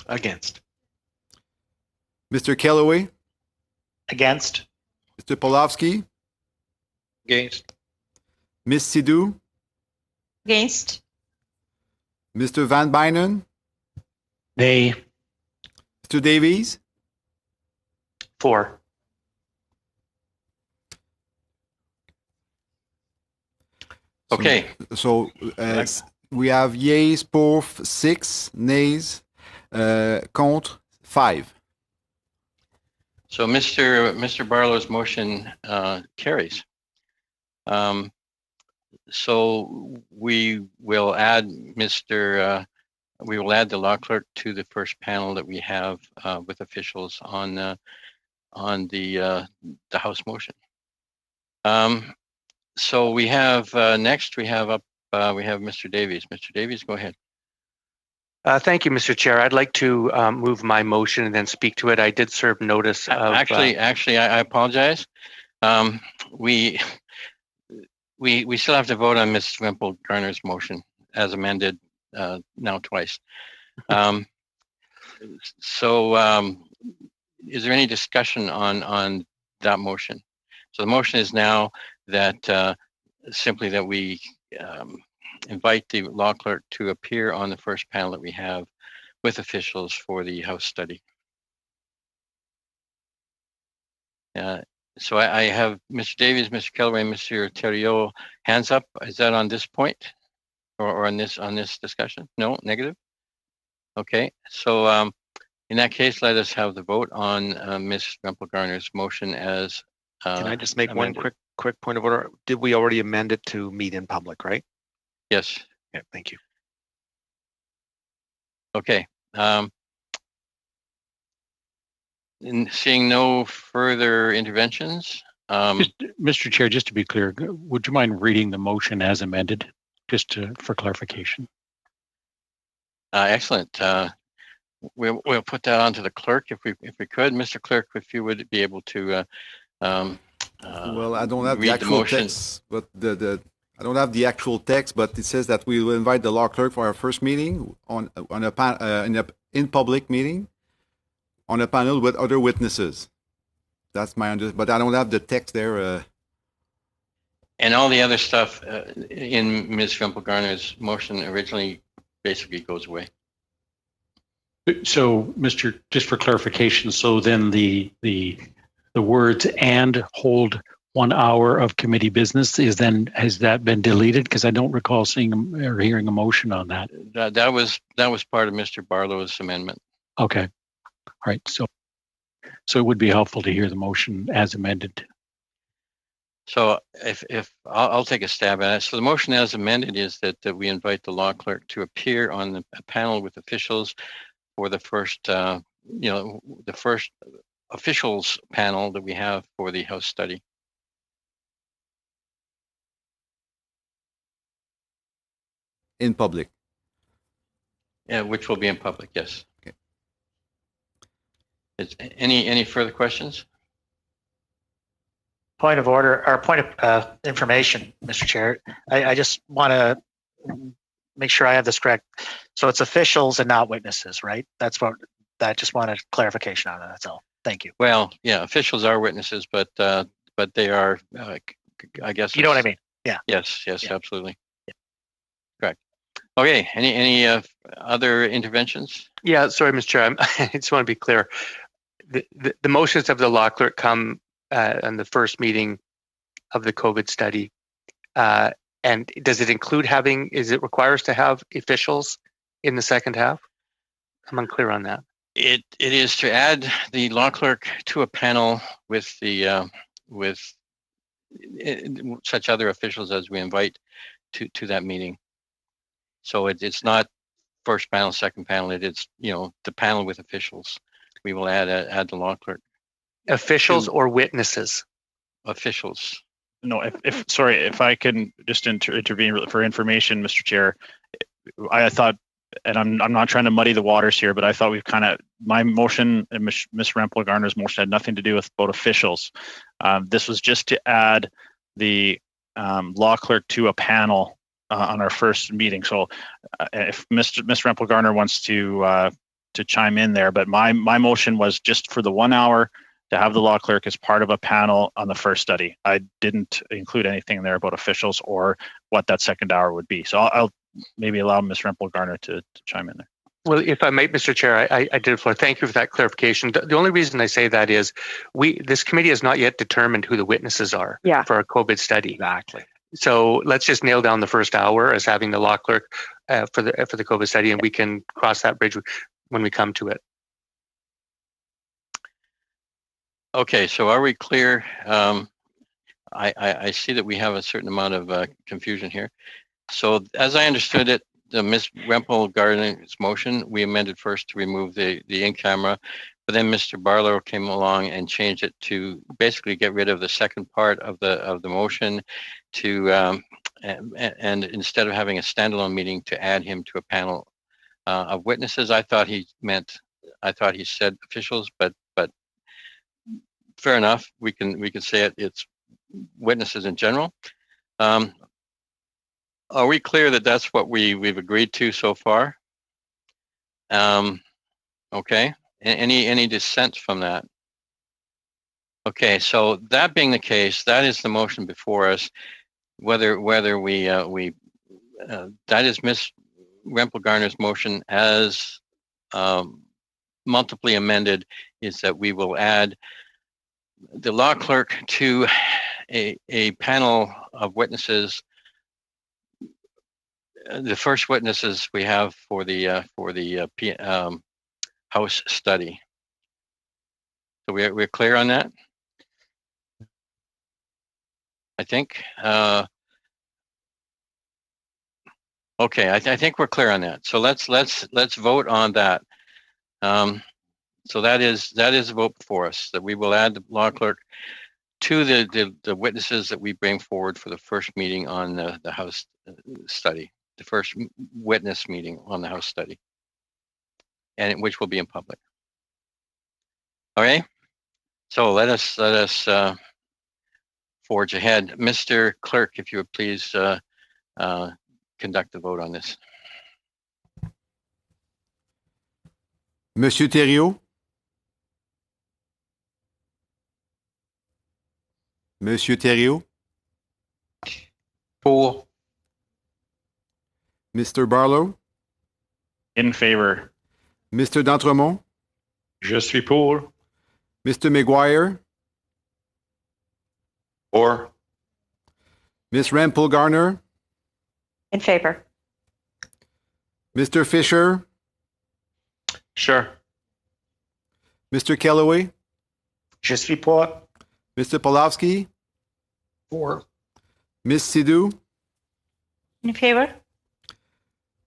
Against. Mr. Kellaway, Against. Mr. Polowski, Against. Ms. Sidhu, Against. Mr. Van Bynen, Nay. Mr. Davies, 4. Okay. So we have yeas pour 6, nays contre 5. So Mr. Barlow's motion carries. So we will add the law clerk to the first panel that we have with officials on the House motion. So we have next we have Mr. Davies. Mr. Davies, go ahead. Thank you, Mr. Chair. I'd like to move my motion and then speak to it. I did serve notice of... Actually, I apologize. We still have to vote on Ms. Wimple Garner's motion as amended now twice. Is there any discussion on that motion? So the motion is now that simply that we invite the law clerk to appear on the first panel that we have with officials for the House study. So I have Mr. Davies, Mr. Kellaway, Mr. Theriot hands up. Is that on this point or on this discussion? No, negative? Okay, so in that case, let us have the vote on Ms. Wimple-Garner's motion as Can I just make amended. one quick point of order? Did we already amend it to meet in public, right? Yes. Yeah, thank you. Okay. In seeing no further interventions. Mr. Chair, just to be clear, would you mind reading the motion as amended, for clarification? Excellent. We'll put that on to the clerk if we could. Mr. Clerk, if you would be able to well, I don't have the actual text, but I don't have the actual text, but it says that we will invite the law clerk for our first meeting in public meeting on a panel with other witnesses. That's my understanding, but I don't have the text there. And all the other stuff in Ms. Wimple-Garner's motion originally basically goes away. So, just for clarification, so then the words "and hold 1 hour of committee business" has that been deleted? Because I don't recall seeing or hearing a motion on that. That was part of Mr. Barlow's amendment. Okay, all right. So it would be helpful to hear the motion as amended. So if I'll take a stab at it. So the motion as amended is that we invite the law clerk to appear on a panel with officials for the first, the first officials panel that we have for the House study. In public. Yeah, which will be in public, yes. Okay. Any further questions? Point of order, or point of information, Mr. Chair. I just want to make sure I have this correct. So it's officials and not witnesses, right? I just wanted clarification on that. That's all. Thank you. Well, yeah, officials are witnesses, but they are, I guess. You know what I mean? Yeah. Yes, yeah. Absolutely. Yeah. Correct. Okay. Any other interventions? Yeah. Sorry, Mr. Chair. I just want to be clear. The motions of the law clerk come on the first meeting of the COVID study. And does it include is it require us to have officials in the second half? I'm unclear on that. It is to add the law clerk to a panel with such other officials as we invite to that meeting. So it's not first panel, second panel. It's the panel with officials. We will add the law clerk. Officials or witnesses? Officials. No, if I can just intervene for information, Mr. Chair, I thought, and I'm not trying to muddy the waters here, but I thought my motion and Ms. Wimple-Garner's motion had nothing to do with both officials. This was just to add the law clerk to a panel on our first meeting. So if Ms. Rempel-Garner wants to chime in there, but my motion was just for the 1 hour to have the law clerk as part of a panel on the first study. I didn't include anything in there about officials or what that second hour would be. So I'll maybe allow Ms. Rempel-Garner to chime in there. Well, if I might, Mr. Chair, I did for. Thank you for that clarification. The only reason I say that is this committee has not yet determined who the witnesses are for our COVID study. Exactly. So let's just nail down the first hour as having the law clerk for the COVID study, and we can cross that bridge when we come to it. Okay, so are we clear? I see that we have a certain amount of confusion here. So as I understood it, the Ms. Rempel-Garner's motion, we amended first to remove the in-camera, but then Mr. Barlow came along and changed it to basically get rid of the second part of the motion to and instead of having a standalone meeting, to add him to a panel of witnesses. I thought he said officials, but fair enough. We can say it's witnesses in general. Are we clear that that's what we've agreed to so far? Okay. Any dissent from that? Okay. So that being the case, that is the motion before us. Whether we that is Ms. Rempel-Garner's motion as multiply amended, is that we will add the law clerk to a panel of witnesses. The first witnesses we have for the House study. So we're clear on that, I think. Okay, I think we're clear on that. So let's vote on that. So that is a vote for us, that we will add the law clerk to the witnesses that we bring forward for the first meeting on the House study, the first witness meeting on the House study, and which will be in public. All right. So let us forge ahead. Mr. Clerk, if you would please conduct the vote on this. Monsieur Thériault? Monsieur Thériault? Pour. Mr. Barlow? In favor. Mr. D'Entremont? Je suis pour. Mr. McGuire? Or. Ms. Rempel-Garner? In favor. Mr. Fisher? Sure. Mr. Kellaway? Je suis pour. Mr. Pawlowski? For. Ms. Sidhu? In favor.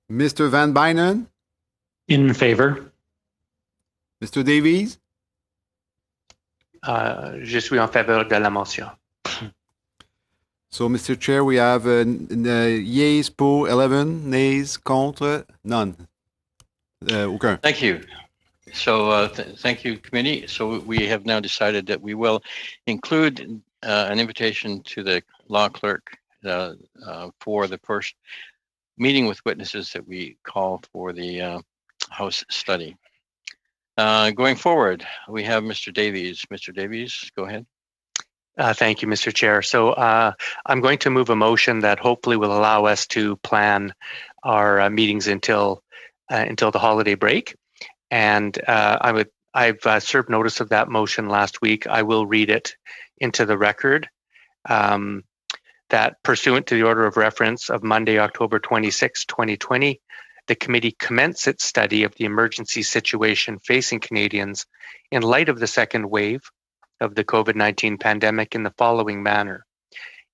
Mr. Van Bynen? In favor. Mr. Davies? Je suis en faveur de la motion. So, Mr. Chair, we have yeas pour 11, nays contre none. Aucun. Thank you. So thank you, committee. So we have now decided that we will include an invitation to the law clerk for the first meeting with witnesses that we call for the House study. Going forward, we have Mr. Davies. Mr. Davies, go ahead. Thank you, Mr. Chair. So I'm going to move a motion that hopefully will allow us to plan our meetings until the holiday break. And I've served notice of that motion last week. I will read it into the record. That pursuant to the order of reference of Monday, October 26, 2020, the committee commenced its study of the emergency situation facing Canadians in light of the second wave of the COVID-19 pandemic in the following manner.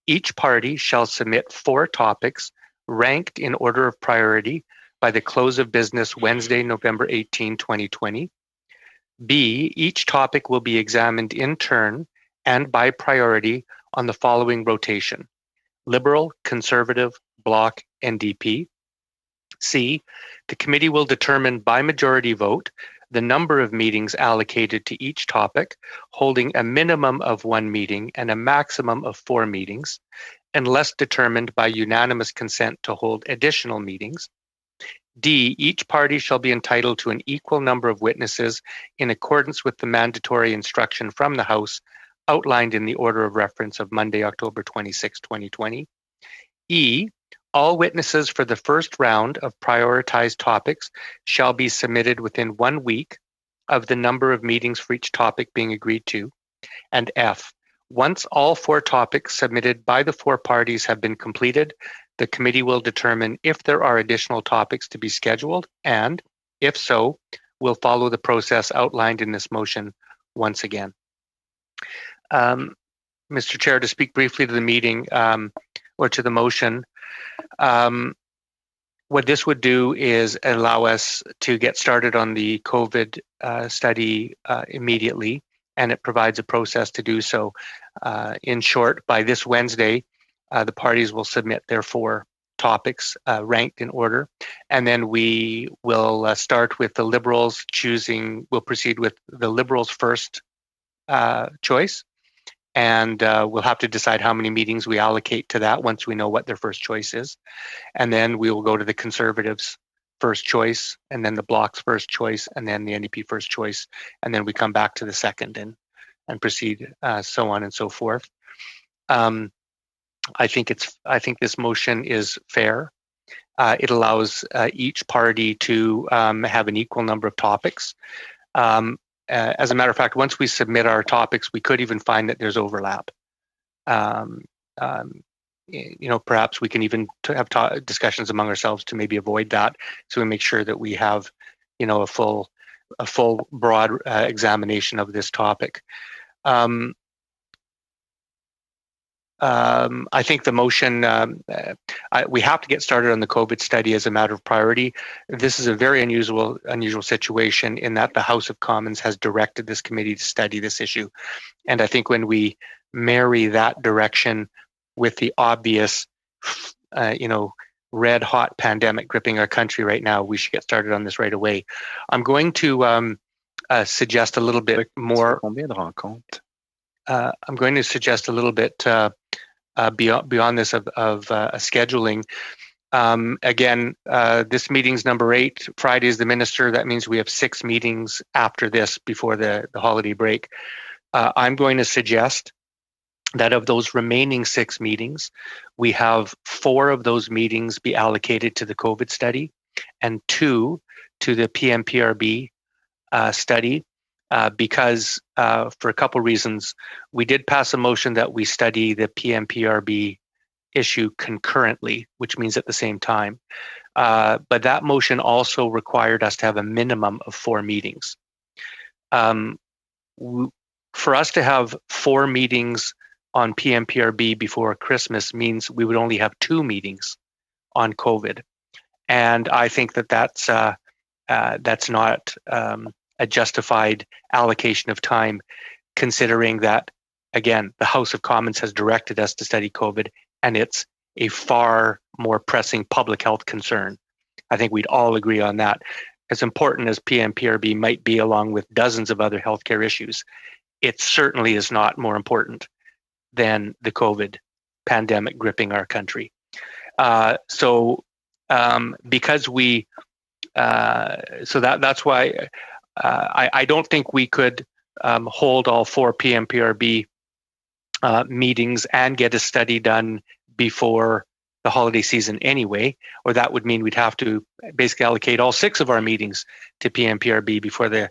Each party shall submit 4 topics ranked in order of priority by the close of business Wednesday, November 18, 2020. B, each topic will be examined in turn and by priority on the following rotation: Liberal, Conservative, Bloc, NDP. C, the committee will determine by majority vote the number of meetings allocated to each topic, holding a minimum of 1 meeting and a maximum of 4 meetings, unless determined by unanimous consent to hold additional meetings. D, each party shall be entitled to an equal number of witnesses in accordance with the mandatory instruction from the House outlined in the order of reference of Monday, October 26, 2020. E, all witnesses for the first round of prioritized topics shall be submitted within 1 week of the number of meetings for each topic being agreed to. And F, once all 4 topics submitted by the 4 parties have been completed, the committee will determine if there are additional topics to be scheduled, and if so, will follow the process outlined in this motion once again. Mr. Chair, to speak briefly to the meeting or to the motion, what this would do is allow us to get started on the COVID study immediately, and it provides a process to do so. In short, by this Wednesday, the parties will submit their 4 topics ranked in order, and then we will start with the Liberals we'll proceed with the Liberals' first choice, and we'll have to decide how many meetings we allocate to that once we know what their first choice is. And then we will go to the Conservatives' first choice, and then the Bloc's first choice, and then the NDP first choice, and then we come back to the second and proceed so on and so forth. I think this motion is fair. It allows each party to have an equal number of topics. As a matter of fact, once we submit our topics, we could even find that there's overlap. Perhaps we can even have discussions among ourselves to maybe avoid that, so we make sure that we have, a full broad examination of this topic. I think the motion, we have to get started on the COVID study as a matter of priority. This is a very unusual situation in that the House of Commons has directed this committee to study this issue. And I think when we marry that direction with the obvious, red hot pandemic gripping our country right now, we should get started on this right away. I'm going to suggest a little bit more. I'm going to suggest a little bit beyond this of scheduling. Again, this meeting's number 8. Friday is the minister. That means we have 6 meetings after this before the holiday break. I'm going to suggest that of those remaining 6 meetings, we have 4 of those meetings be allocated to the COVID study and 2 to the PMPRB study. Because for a couple reasons, we did pass a motion that we study the PMPRB issue concurrently, which means at the same time. But that motion also required us to have a minimum of 4 meetings. For us to have 4 meetings on PMPRB before Christmas means we would only have 2 meetings on COVID. And I think that's not a justified allocation of time, considering that, again, the House of Commons has directed us to study COVID, and it's a far more pressing public health concern. I think we'd all agree on that. As important as PMPRB might be, along with dozens of other healthcare issues, it certainly is not more important than the COVID pandemic gripping our country. Because we, so that's why I don't think we could hold all 4 PMPRB meetings and get a study done before the holiday season anyway, or that would mean we'd have to basically allocate all 6 of our meetings to PMPRB before the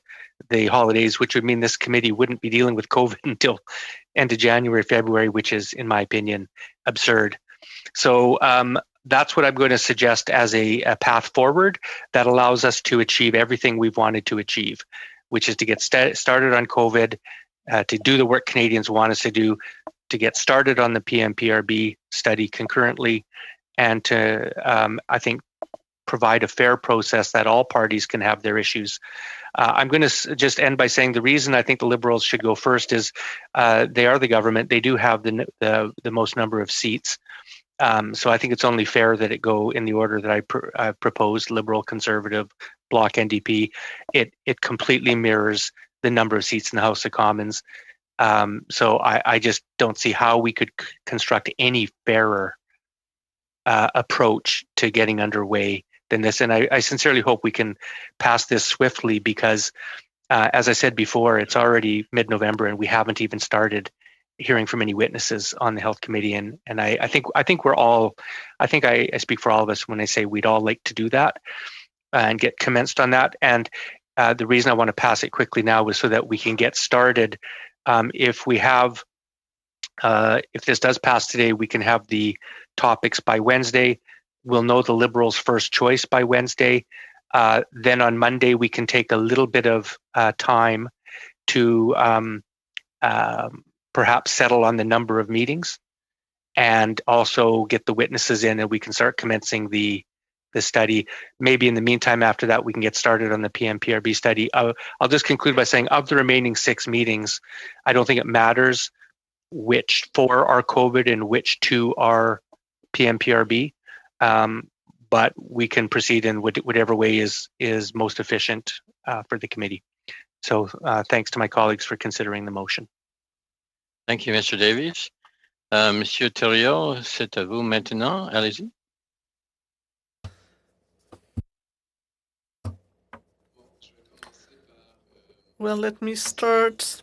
holidays, which would mean this committee wouldn't be dealing with COVID until end of January, February, which is, in my opinion, absurd. So that's what I'm going to suggest as a path forward that allows us to achieve everything we've wanted to achieve, which is to get started on COVID, to do the work Canadians want us to do, to get started on the PMPRB study concurrently, and to, I think, provide a fair process that all parties can have their issues. I'm going to just end by saying the reason I think the Liberals should go first is they are the government. They do have the most number of seats. So I think it's only fair that it go in the order that I proposed: Liberal, Conservative, Bloc, NDP. It completely mirrors the number of seats in the House of Commons. So I just don't see how we could construct any fairer approach to getting underway than this. And I sincerely hope we can pass this swiftly because, as I said before, it's already mid-November and we haven't even started hearing from any witnesses on the health committee. And I think we're all, I think I speak for all of us when I say we'd all like to do that and get commenced on that. And the reason I want to pass it quickly now was so that we can get started. If we have, if this does pass today, we can have the topics by Wednesday. We'll know the Liberals' first choice by Wednesday. Then on Monday, we can take a little bit of time to perhaps settle on the number of meetings and also get the witnesses in, and we can start commencing the study. Maybe in the meantime, after that, we can get started on the PMPRB study. I'll just conclude by saying of the remaining 6 meetings, I don't think it matters which 4 are COVID and which 2 are PMPRB, but we can proceed in whatever way is most efficient for the committee. So thanks to my colleagues for considering the motion. Thank you, Mr. Davies. Monsieur Thériault, c'est à vous maintenant. Allez-y. Well, let me start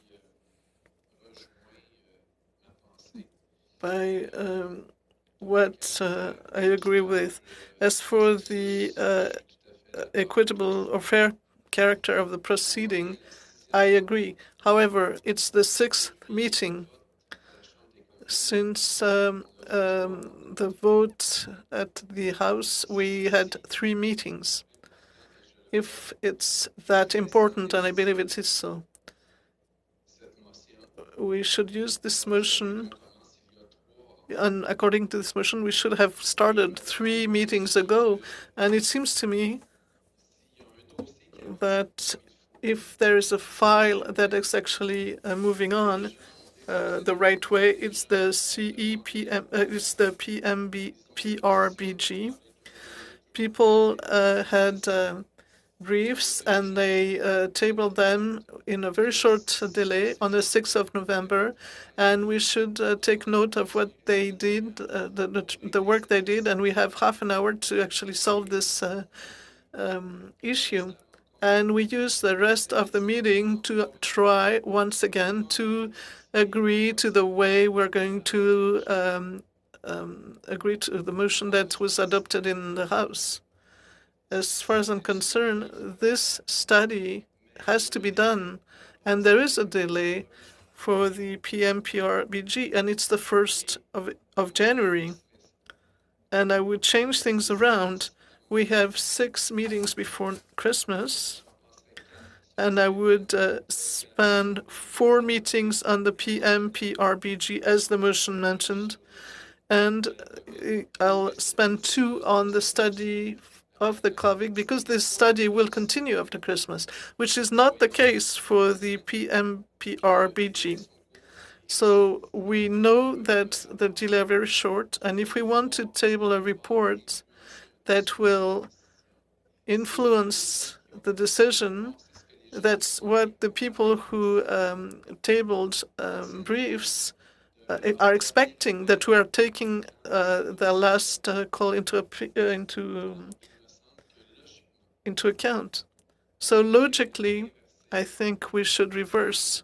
by what I agree with. As for the equitable or fair character of the proceeding, I agree. However, it's the 6th meeting since the vote at the House. We had 3 meetings. If it's that important, and I believe it is so, we should use this motion. And according to this motion, we should have started 3 meetings ago. And it seems to me that if there is a file that is actually moving on the right way, it's the it's the PRBG. People had briefs and they tabled them in a very short delay on the 6th of November, and we should take note of what they did, the work they did, and we have half an hour to actually solve this issue. And we use the rest of the meeting to try once again to agree to the way we're going to agree to the motion that was adopted in the House. As far as I'm concerned, this study has to be done, and there is a delay for the PMPRBG, and it's the 1st of January. And I would change things around. We have 6 meetings before Christmas, and I would spend 4 meetings on the PMPRBG, as the motion mentioned, and I'll spend 2 on the study of the COVID, because this study will continue after Christmas, which is not the case for the PMPRBG. So we know that the delay are very short, and if we want to table a report that will influence the decision, that's what the people who tabled briefs are expecting, that we are taking the last call into account. So logically, I think we should reverse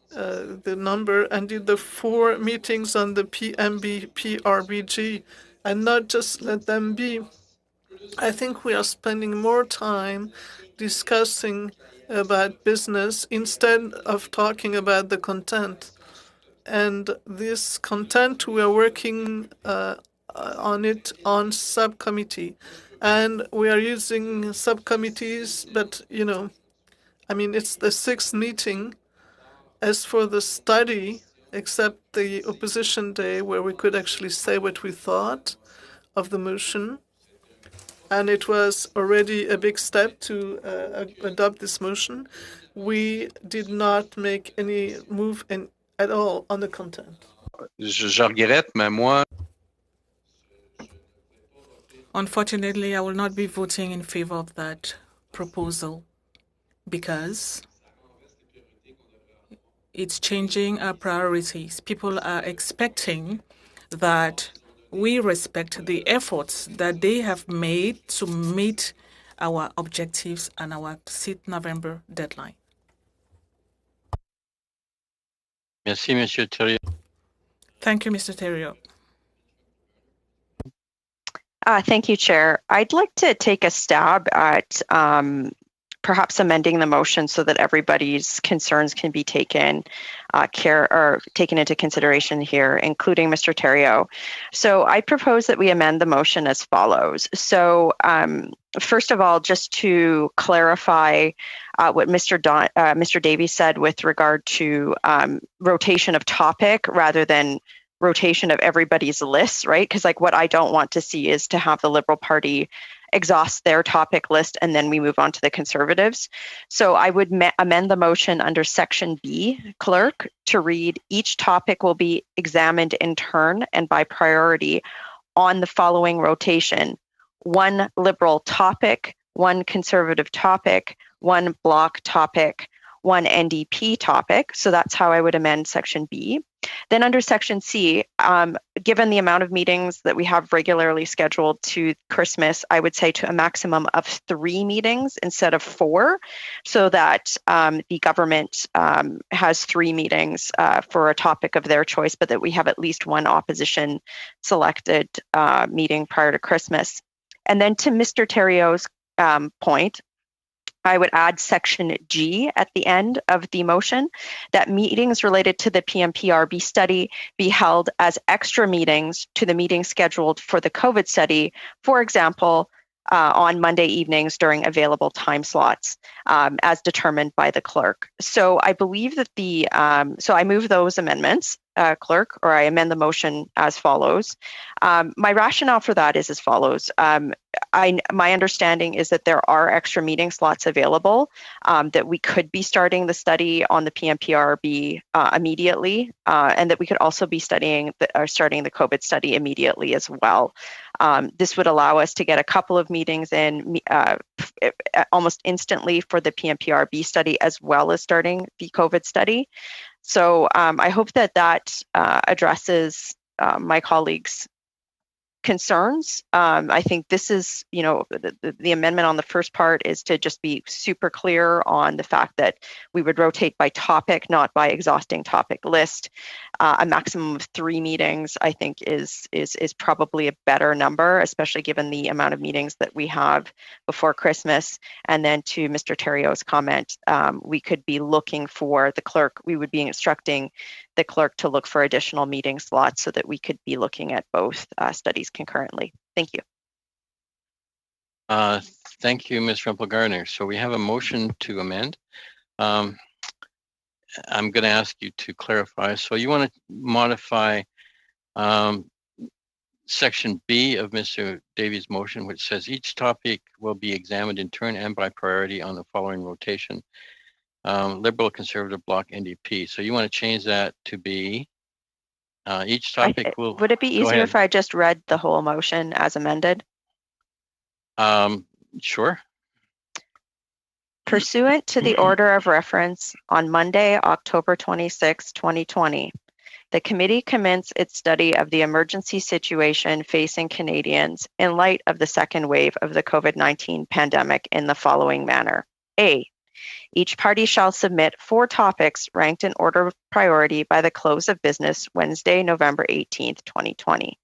the number and do the 4 meetings on the PRBG and not just let them be. I think we are spending more time discussing about business instead of talking about the content. And this content, we are working on it on subcommittee. And we are using subcommittees, but, I mean, it's the 6th meeting. As for the study, except the opposition day where we could actually say what we thought of the motion, and it was already a big step to adopt this motion, we did not make any move at all on the content. Je regrette, mais moi... Unfortunately, I will not be voting in favor of that proposal because it's changing our priorities. People are expecting that we respect the efforts that they have made to meet our objectives and our 6th November deadline. Merci, Monsieur Thériault. Thank you, Mr. Thériault. Thank you, Chair. I'd like to take a stab at perhaps amending the motion so that everybody's concerns can be taken taken into consideration here, including Mr. Thériault. So I propose that we amend the motion as follows. So first of all, just to clarify what Mr. Davies said with regard to rotation of topic rather than rotation of everybody's lists, right? Because like what I don't want to see is to have the Liberal Party exhaust their topic list and then we move on to the Conservatives. So I would amend the motion under Section B, Clerk, to read, each topic will be examined in turn and by priority on the following rotation: 1 Liberal topic, 1 Conservative topic, 1 Bloc topic, 1 NDP topic. So that's how I would amend Section B. Then under Section C, given the amount of meetings that we have regularly scheduled to Christmas, I would say to a maximum of 3 meetings instead of 4, so that the government has 3 meetings for a topic of their choice, but that we have at least 1 opposition selected meeting prior to Christmas. And then to Mr. Thériault's point, I would add Section G at the end of the motion, that meetings related to the PMPRB study be held as extra meetings to the meetings scheduled for the COVID study, for example, on Monday evenings during available time slots, as determined by the clerk. So I believe that so I move those amendments, clerk, or I amend the motion as follows. My rationale for that is as follows. My understanding is that there are extra meeting slots available, that we could be starting the study on the PMPRB immediately, and that we could also be starting the COVID study immediately as well. This would allow us to get a couple of meetings in almost instantly for the PMPRB study, as well as starting the COVID study. So I hope that addresses my colleagues' concerns. I think this is, the amendment on the first part is to just be super clear on the fact that we would rotate by topic, not by exhausting topic list. A maximum of 3 meetings, I think, is probably a better number, especially given the amount of meetings that we have before Christmas. And then to Mr. Thériault's comment, we could be looking for the clerk. We would be instructing the clerk to look for additional meeting slots so that we could be looking at both studies concurrently. Thank you. Thank you, Ms. Rempel-Garner. So we have a motion to amend. I'm going to ask you to clarify. So you want to modify Section B of Mr. Davies' motion, which says each topic will be examined in turn and by priority on the following rotation: Liberal, Conservative, Bloc, NDP. So you want to change that to be each topic will... Would it be easier if I just read the whole motion as amended? Sure. Pursuant to the order of reference on Monday, October 26, 2020, the committee commenced its study of the emergency situation facing Canadians in light of the second wave of the COVID-19 pandemic in the following manner. A, each party shall submit 4 topics ranked in order of priority by the close of business Wednesday, November 18th, 2020.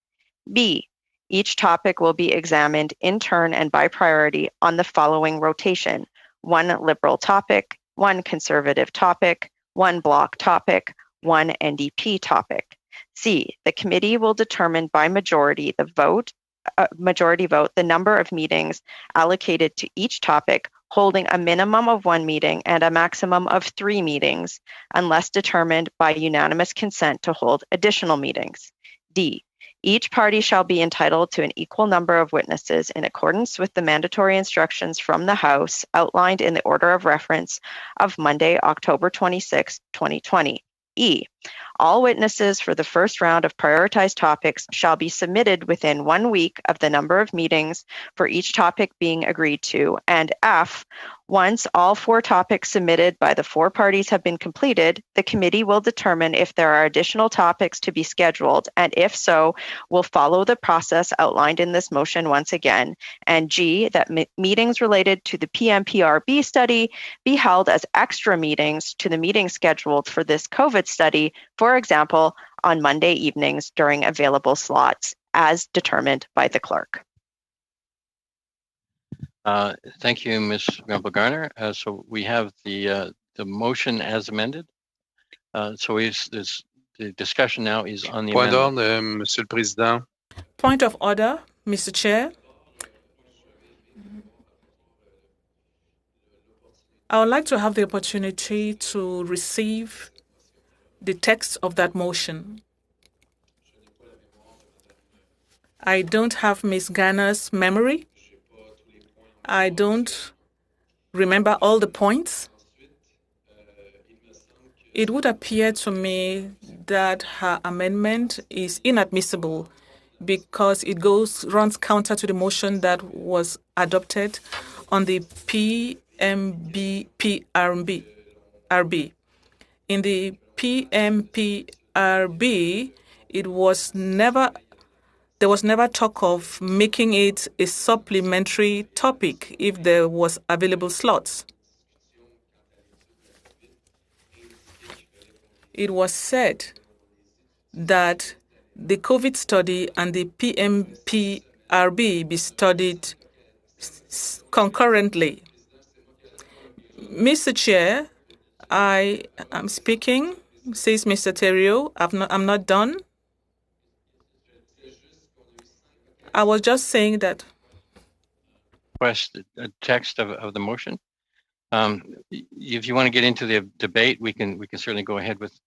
B, each topic will be examined in turn and by priority on the following rotation: 1 Liberal topic, 1 Conservative topic, 1 Bloc topic, 1 NDP topic. C, the committee will determine by majority vote the number of meetings allocated to each topic, holding a minimum of 1 meeting and a maximum of 3 meetings, unless determined by unanimous consent to hold additional meetings. D, each party shall be entitled to an equal number of witnesses in accordance with the mandatory instructions from the House outlined in the order of reference of Monday, October 26, 2020. E, All witnesses for the first round of prioritized topics shall be submitted within 1 week of the number of meetings for each topic being agreed to. And F, once all 4 topics submitted by the 4 parties have been completed, the committee will determine if there are additional topics to be scheduled, and if so, will follow the process outlined in this motion once again. And G, that meetings related to the PMPRB study be held as extra meetings to the meetings scheduled for this COVID study, for example, on Monday evenings during available slots, as determined by the clerk. Thank you, Ms. Rempel-Garner. So we have the motion as amended. So the discussion now is on the Point amendment. d'ordre, Monsieur le Président. Point of order, Mr. Chair. I would like to have the opportunity to receive the text of that motion. I don't have Ms. Garner's memory. I don't remember all the points. It would appear to me that her amendment is inadmissible because it runs counter to the motion that was adopted on the PMPRB. In the PMPRB, there was never talk of making it a supplementary topic if there was available slots. It was said that the COVID study and the PMPRB be studied concurrently. Mr. Chair, I am speaking, says Mr. Theriault. I'm not done. I was just saying that. Request a text of the motion. If you want to get into the debate, we can certainly go ahead with.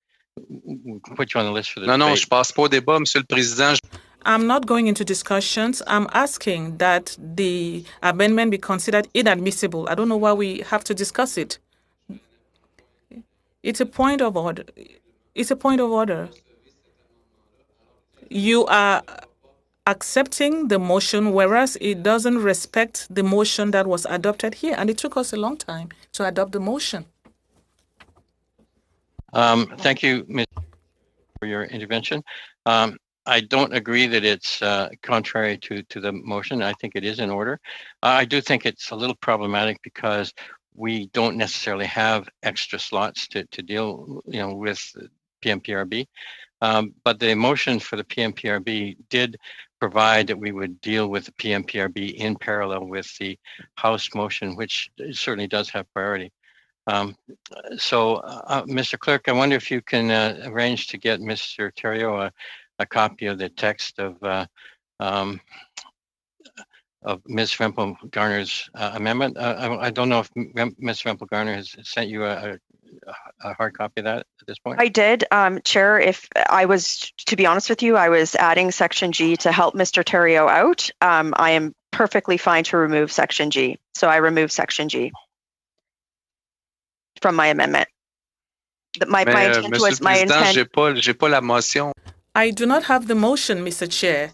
We'll put you on the list for the debate. Non, je passe pas au débat, Monsieur le Président. I'm not going into discussions. I'm asking that the amendment be considered inadmissible. I don't know why we have to discuss it. It's a point of order. It's a point of order. You are accepting the motion, whereas it doesn't respect the motion that was adopted here, and it took us a long time to adopt the motion. Thank you, Ms. for your intervention. I don't agree that it's contrary to the motion. I think it is in order. I do think it's a little problematic because we don't necessarily have extra slots to deal, with PMPRB. But the motion for the PMPRB did provide that we would deal with the PMPRB in parallel with the House motion, which certainly does have priority. Mr. Clerk, I wonder if you can arrange to get Mr. Theriault a copy of the text of Ms. Rempel-Garner's amendment. I don't know if Ms. Rempel-Garner has sent you a hard copy of that at this point. I did, Chair. If I was, to be honest with you, I was adding Section G to help Mr. Theriault out. I am perfectly fine to remove Section G. So I removed Section G from my amendment. My intent was my intent. J'ai pas la motion. I do not have the motion, Mr. Chair.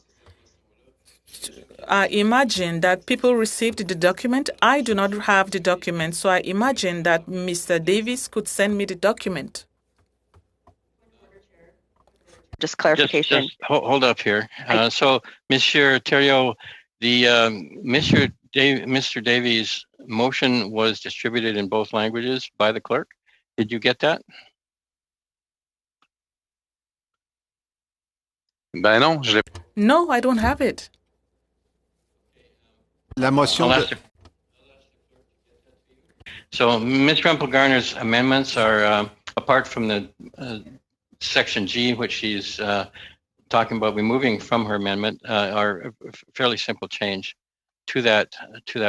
I imagine that people received the document. I do not have the document, so I imagine that Mr. Davis could send me the document. Just clarification. Just hold up here. So, Monsieur Theriault, the Mr. Davies' motion was distributed in both languages by the clerk. Did you get that? Ben non, je l'ai. No, I don't have it. La motion. So, Ms. Rempel-Garner's amendments are apart from the Section G, which she's talking about removing from her amendment, are a fairly simple change to that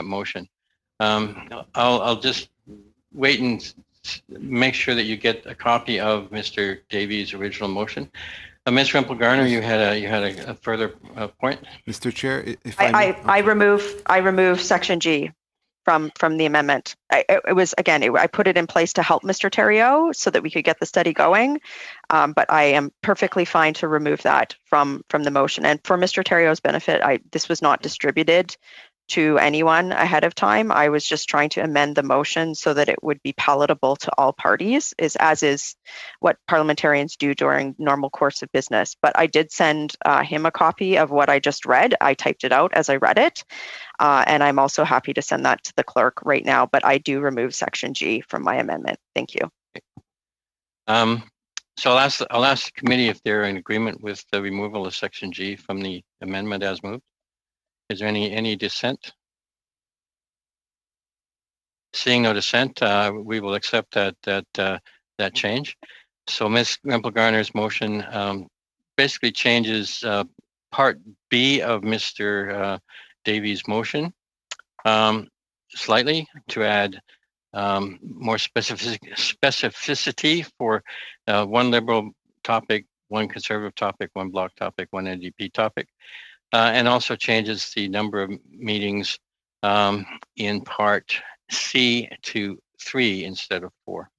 motion. I'll just wait and make sure that you get a copy of Mr. Davies' original motion. Ms. Rempel-Garner, you had a further point. Mr. Chair, if I remove Section G from the amendment. I put it in place to help Mr. Theriault so that we could get the study going, but I am perfectly fine to remove that from the motion. And for Mr. Theriault's benefit, this was not distributed to anyone ahead of time. I was just trying to amend the motion so that it would be palatable to all parties, as is what parliamentarians do during normal course of business. But I did send him a copy of what I just read. I typed it out as I read it, and I'm also happy to send that to the clerk right now. But I do remove section G from my amendment. Thank you. So I'll ask the committee if they're in agreement with the removal of section G from the amendment as moved. Is there any dissent? Seeing no dissent, we will accept that change. So Ms. Rempel-Garner's motion basically changes Part B of Mr. Davies' motion slightly to add more specificity for one Liberal topic, one Conservative topic, one Bloc topic, one NDP topic. And also changes the number of meetings in Part C to 3 instead of 4.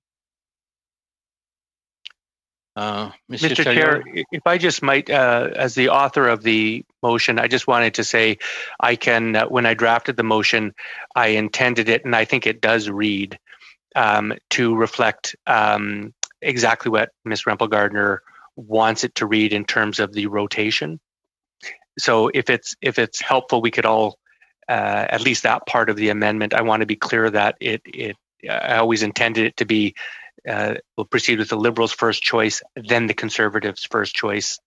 Mr. Chair, if I just might, as the author of the motion, I just wanted to say I can, when I drafted the motion, I intended it, and I think it does read, to reflect exactly what Ms. Rempel-Garner wants it to read in terms of the rotation. So if it's helpful, we could all, at least that part of the amendment, I want to be clear that I always intended it to be, we'll proceed with the Liberals' first choice, then the Conservatives' first choice,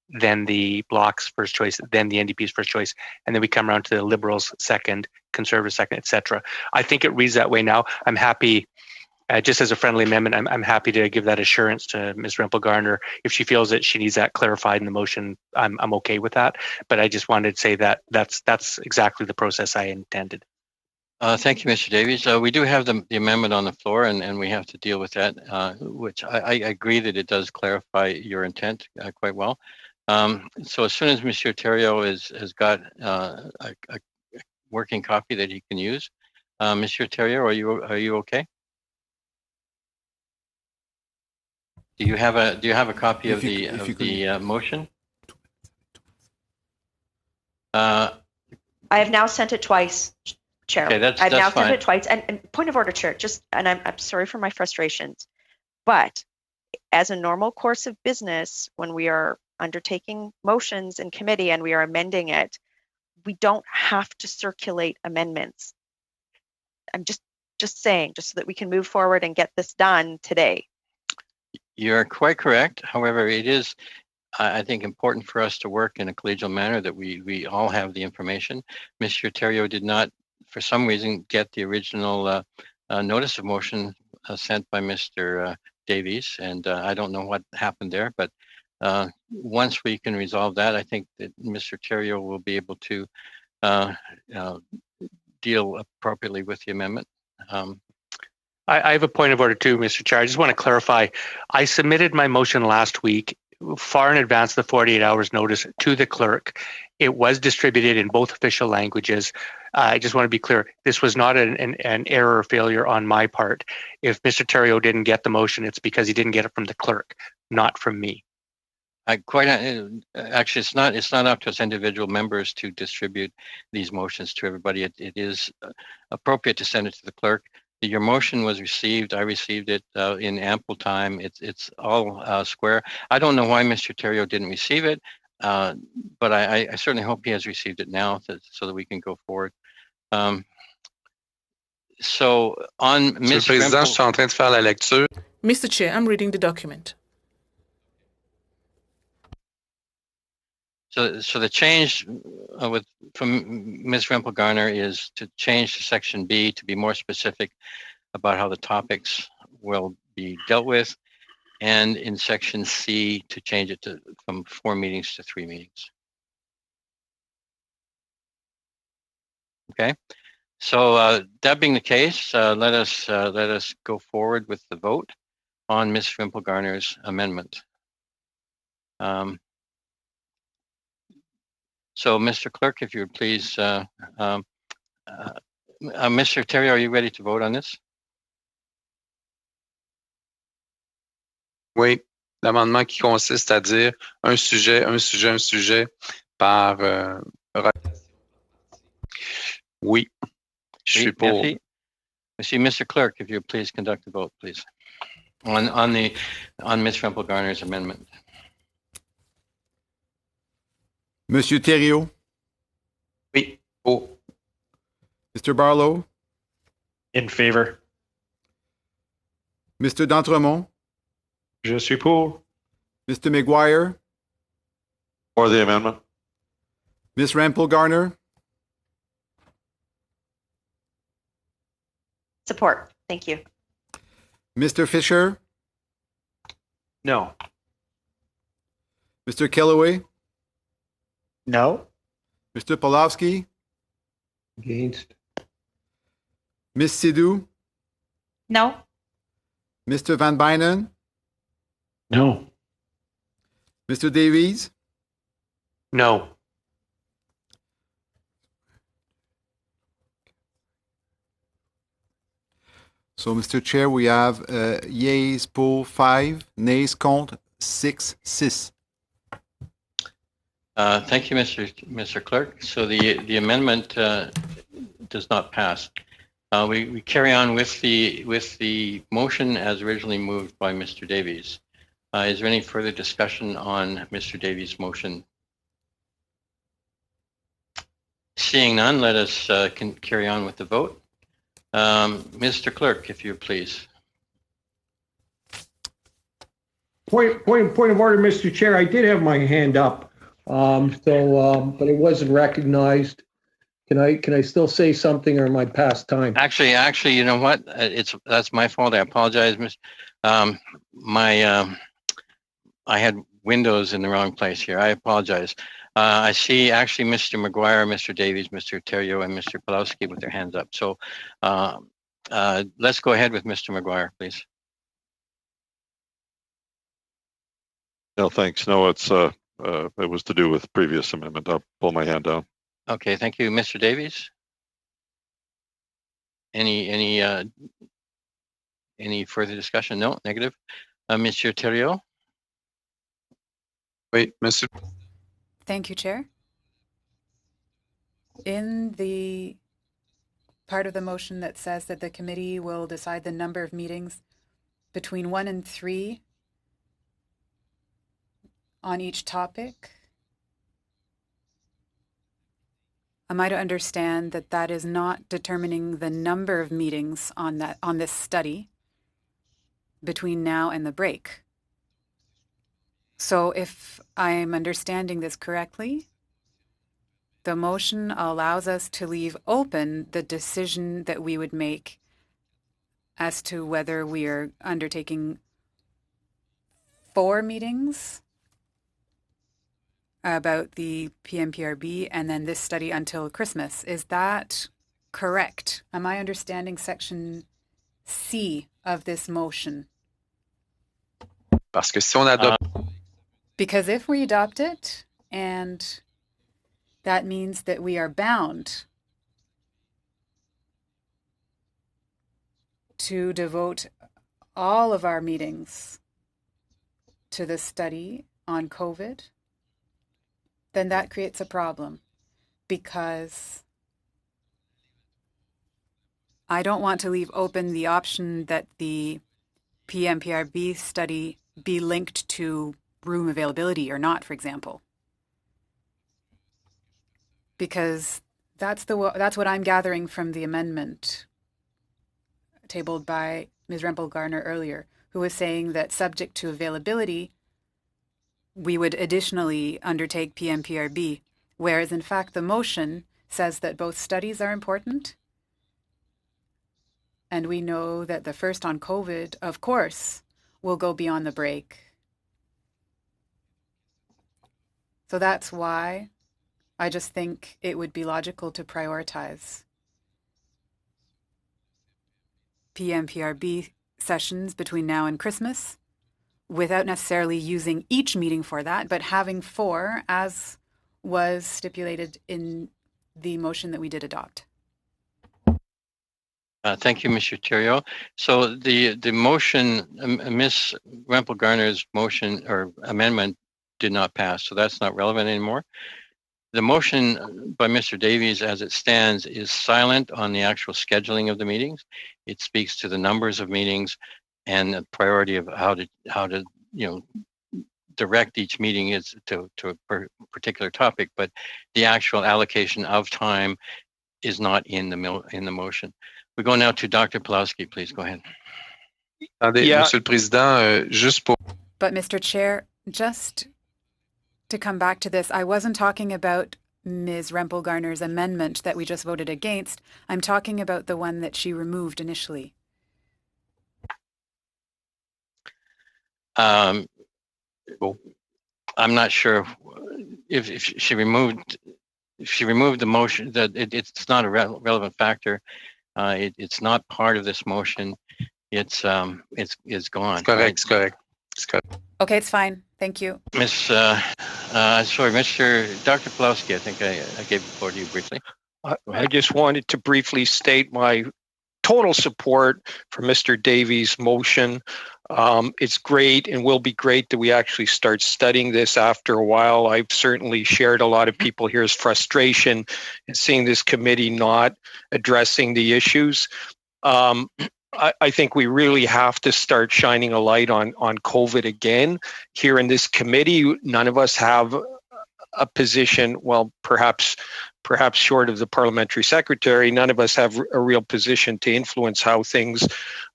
then the Bloc's first choice, then the NDP's first choice, and then we come around to the Liberals' second, Conservatives' second, etc. I think it reads that way now. I'm happy, just as a friendly amendment, I'm happy to give that assurance to Ms. Rempel-Garner. If she feels that she needs that clarified in the motion, I'm okay with that. But I just wanted to say that that's exactly the process I intended. Thank you, Mr. Davies. We do have the amendment on the floor, and we have to deal with that, which I agree that it does clarify your intent quite well. So as soon as Mr. Theriault has got a working copy that he can use, Mr. Theriault, are you okay? Do you have a copy of the motion? I have now sent it twice, Chair. Okay, that's I've now fine. sent it twice. And point of order, Chair. I'm sorry for my frustrations, but as a normal course of business, when we are undertaking motions in committee and we are amending it, we don't have to circulate amendments. I'm just saying, just so that we can move forward and get this done today. You're quite correct. However, it is, I think, important for us to work in a collegial manner that we all have the information. Mr. Theriault did not, for some reason, get the original notice of motion sent by Mr. Davies, and I don't know what happened there, but once we can resolve that, I think that Mr. Theriault will be able to deal appropriately with the amendment. I have a point of order too, Mr. Chair. I just want to clarify. I submitted my motion last week, far in advance of the 48 hours notice, to the clerk. It was distributed in both official languages. I just want to be clear. This was not an error or failure on my part. If Mr. Theriault didn't get the motion, it's because he didn't get it from the clerk, not from me. Actually, it's not up to us individual members to distribute these motions to everybody. It is appropriate to send it to the clerk. Your motion was received. I received it in ample time. It's all square. I don't know why Mr. Theriault didn't receive it, but I certainly hope he has received it now so that we can go forward. So on Ms. Monsieur le Président, je suis en train de faire la lecture. Mr. Chair, I'm reading the document. So the change from Ms. Rempel-Garner is to change to section B to be more specific about how the topics will be dealt with, and in section C to change it from 4 meetings to 3 meetings. Okay, so that being the case, let us go forward with the vote on Ms. Rempel-Garner's amendment. So, Mr. Clerk, if you would please Mr. Terry, are you ready to vote on this? Oui, l'amendement qui consiste à dire un sujet par... Oui, je suis pour. Merci. See, Mr. Clerk, if you please conduct the vote, please, on Ms. Rempel-Garner's amendment. Monsieur Thériault? Oui, pour. Mr. Barlow? In favor. Mr. D'Entremont? Je suis pour. Mr. McGuire? For the amendment. Ms. Rempel-Garner? Support. Thank you. Mr. Fisher? No. Mr. Kellaway? No. Mr. Polowski? Against. Ms. Sidhu? No. Mr. Van Bynen? No. Mr. Davies? No. So, Mr. Chair, we have yeas pour 5, nays contre 6. Thank you, Mr. Clerk. So the amendment does not pass. We carry on with the motion as originally moved by Mr. Davies. Is there any further discussion on Mr. Davies' motion? Seeing none, let us carry on with the vote. Mr. Clerk, if you please. Point of order, Mr. Chair. I did have my hand up, but it wasn't recognized. Can I still say something, or am I past time? Actually, you know what? That's my fault. I apologize, Miss. I had windows in the wrong place here. I apologize. I see actually Mr. McGuire, Mr. Davies, Mr. Thériault, and Mr. Polowski with their hands up. So let's go ahead with Mr. McGuire, please. No, thanks. No, it was to do with previous amendment. I'll pull my hand down. Okay, thank you, Mr. Davies. Any further discussion? No, negative. Monsieur Thériault. Oui, Monsieur. Thank you, Chair. In the part of the motion that says that the committee will decide the number of meetings between 1 and 3 on each topic, am I to understand that that is not determining the number of meetings on this study between now and the break? So if I'm understanding this correctly, the motion allows us to leave open the decision that we would make as to whether we are undertaking 4 meetings about the PMPRB and then this study until Christmas. Is that correct? Am I understanding section C of this motion? Parce que si on adopte... Because if we adopt it, and that means that we are bound to devote all of our meetings to the study on COVID, then that creates a problem, because I don't want to leave open the option that the PMPRB study be linked to room availability or not, for example. Because that's what I'm gathering from the amendment tabled by Ms. Rempel-Garner earlier, who was saying that subject to availability, we would additionally undertake PMPRB, whereas in fact the motion says that both studies are important. And we know that the first on COVID, of course, will go beyond the break. So that's why I just think it would be logical to prioritize PMPRB sessions between now and Christmas without necessarily using each meeting for that, but having 4 as was stipulated in the motion that we did adopt. Thank you, Mr. Theriault. So the motion, Ms. Rempel Garner's motion or amendment did not pass, so that's not relevant anymore. The motion by Mr. Davies as it stands is silent on the actual scheduling of the meetings. It speaks to the numbers of meetings and the priority of how to direct each meeting is to a particular topic, but the actual allocation of time is not in the motion. We go now to Dr. Pawlowski, please go ahead. Monsieur le Président, juste pour... But Mr. Chair, just to come back to this, I wasn't talking about Ms. Rempel Garner's amendment that we just voted against. I'm talking about the one that she removed initially. I'm not sure if she removed the motion, that it's not a relevant factor. It's not part of this motion. It's gone. It's correct. Okay, it's fine. Thank you. Dr. Pawlowski, I think I gave the floor to you briefly. I just wanted to briefly state my total support for Mr. Davies' motion. It's great and will be great that we actually start studying this after a while. I've certainly shared a lot of people here's frustration in seeing this committee not addressing the issues. I think we really have to start shining a light on COVID again. Here in this committee, none of us have a position, well, perhaps short of the parliamentary secretary, none of us have a real position to influence how things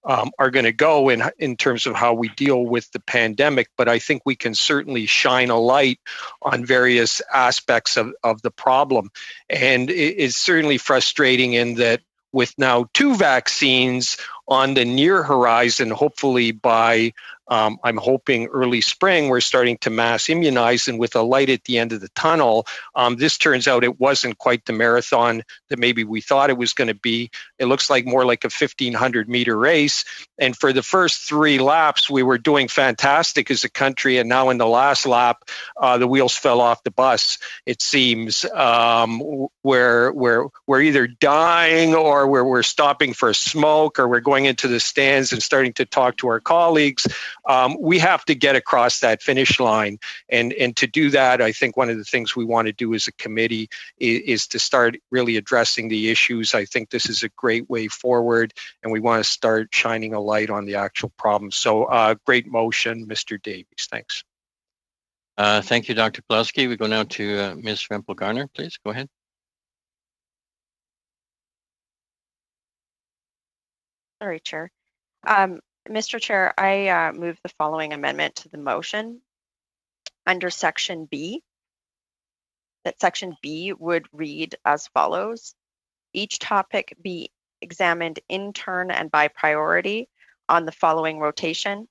are going to go in terms of how we deal with the pandemic. But I think we can certainly shine a light on various aspects of the problem. And it's certainly frustrating in that with now 2 vaccines on the near horizon, hopefully by I'm hoping early spring, we're starting to mass immunize, and with a light at the end of the tunnel, this turns out it wasn't quite the marathon that maybe we thought it was going to be. It looks like more like a 1,500-meter race. And for the first 3 laps, we were doing fantastic as a country. And now in the last lap, the wheels fell off the bus, it seems, where we're either dying or we're stopping for a smoke or we're going into the stands and starting to talk to our colleagues. We have to get across that finish line. And to do that, I think one of the things we want to do as a committee is to start really addressing the issues. I think this is a great way forward, and we want to start shining a light on the actual problem. So great motion, Mr. Davies. Thanks. Thank you, Dr. Pawlowski. We go now to Ms. Rempel Garner, please. Go ahead. Sorry, Chair. Mr. Chair, I move the following amendment to the motion. Under Section B, that Section B would read as follows. Each topic be examined in turn and by priority on the following rotation: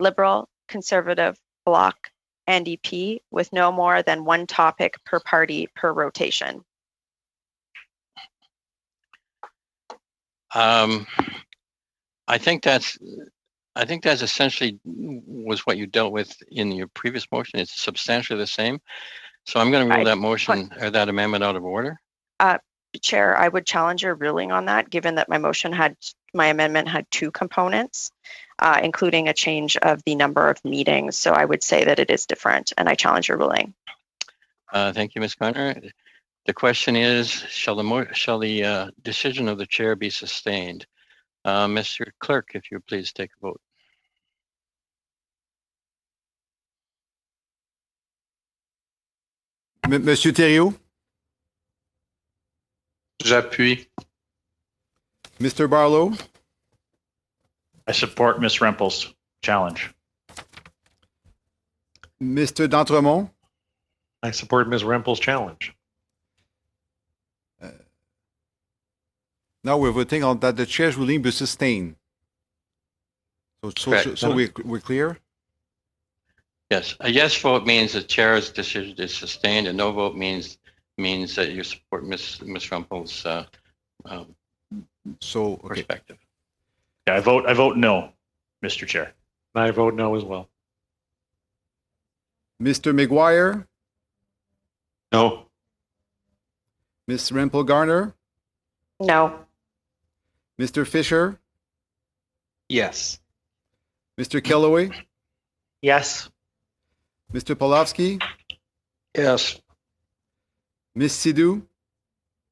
Liberal, Conservative, Bloc, NDP, with no more than 1 topic per party per rotation. I think that's essentially was what you dealt with in your previous motion. It's substantially the same. So I'm going to rule that motion or that amendment out of order. Chair, I would challenge your ruling on that, given that my amendment had 2 components, including a change of the number of meetings. So I would say that it is different, and I challenge your ruling. Thank you, Ms. Garner. The question is, shall the decision of the chair be sustained? Mr. Clerk, if you please take a vote. Monsieur Theriault? J'appuie. Mr. Barlow? I support Ms. Rempel's challenge. Mr. D'Entremont? I support Ms. Rempel's challenge. Now we're voting on that the chair's ruling be sustained. So we're clear? Yes. A yes vote means the chair's decision is sustained. A no vote means that you support Ms. Rempel's perspective. Yeah, I vote no, Mr. Chair. I vote no as well. Mr. McGuire? No. Ms. Rempel Garner? No. Mr. Fisher, Yes. Mr. Kellaway, Yes. Mr. Polowski, Yes. Ms. Sidhu,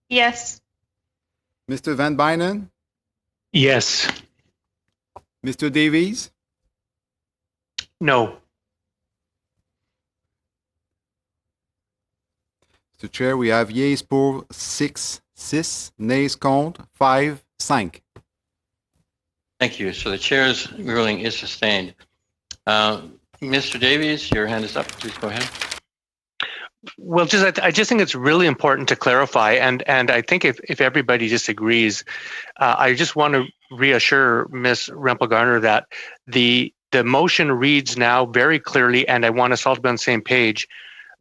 Yes. Mr. Van Bynen, Yes. Mr. Davies, No. Mr. Chair, we have yeas pour 6, nays contre 5, 5. Thank you. So the chair's ruling is sustained. Mr. Davies, your hand is up. Please go ahead. Well, I just think it's really important to clarify, and I think if everybody disagrees, I just want to reassure Ms. Rempel-Garner that the motion reads now very clearly, and I want us all to be on the same page,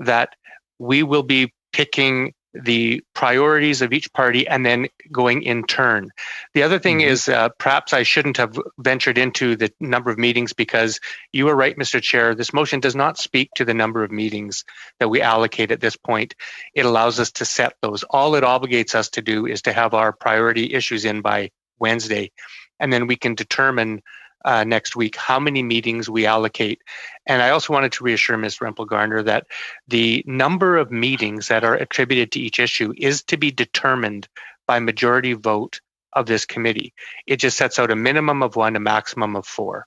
that we will be picking the priorities of each party and then going in turn. The other thing is perhaps I shouldn't have ventured into the number of meetings, because you were right, Mr. Chair. This motion does not speak to the number of meetings that we allocate at this point. It allows us to set those. All it obligates us to do is to have our priority issues in by Wednesday, and then we can determine next week how many meetings we allocate. And I also wanted to reassure Ms. Rempel-Garner that the number of meetings that are attributed to each issue is to be determined by majority vote of this committee. It just sets out a minimum of 1, a maximum of 4.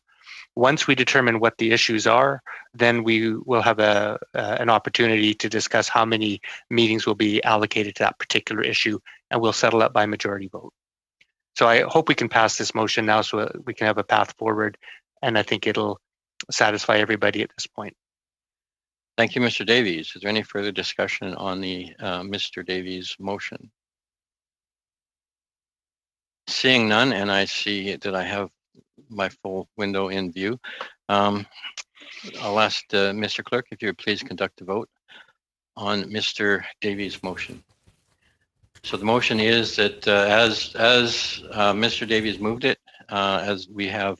Once we determine what the issues are, then we will have an opportunity to discuss how many meetings will be allocated to that particular issue, and we'll settle that by majority vote. So I hope we can pass this motion now so we can have a path forward, and I think it'll satisfy everybody at this point. Thank you, Mr. Davies. Is there any further discussion on the Mr. Davies motion? Seeing none, and I see that I have my full window in view, I'll ask Mr. Clerk if you would please conduct the vote on Mr. Davies' motion. So the motion is that as Mr. Davies moved it, as we have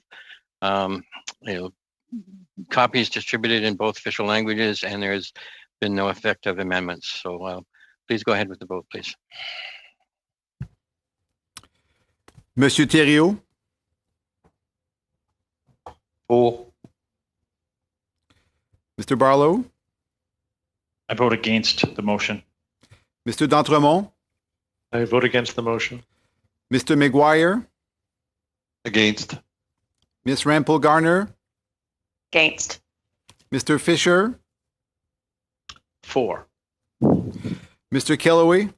copies distributed in both official languages, and there's been no effective amendments. So please go ahead with the vote, please. Monsieur Thériault. For. Mr. Barlow. I vote against the motion. Mr. D'Entremont. I vote against the motion. Mr. McGuire. Against. Ms. Rempel-Garner. Against. Mr. Fisher. For. Mr. Kellaway.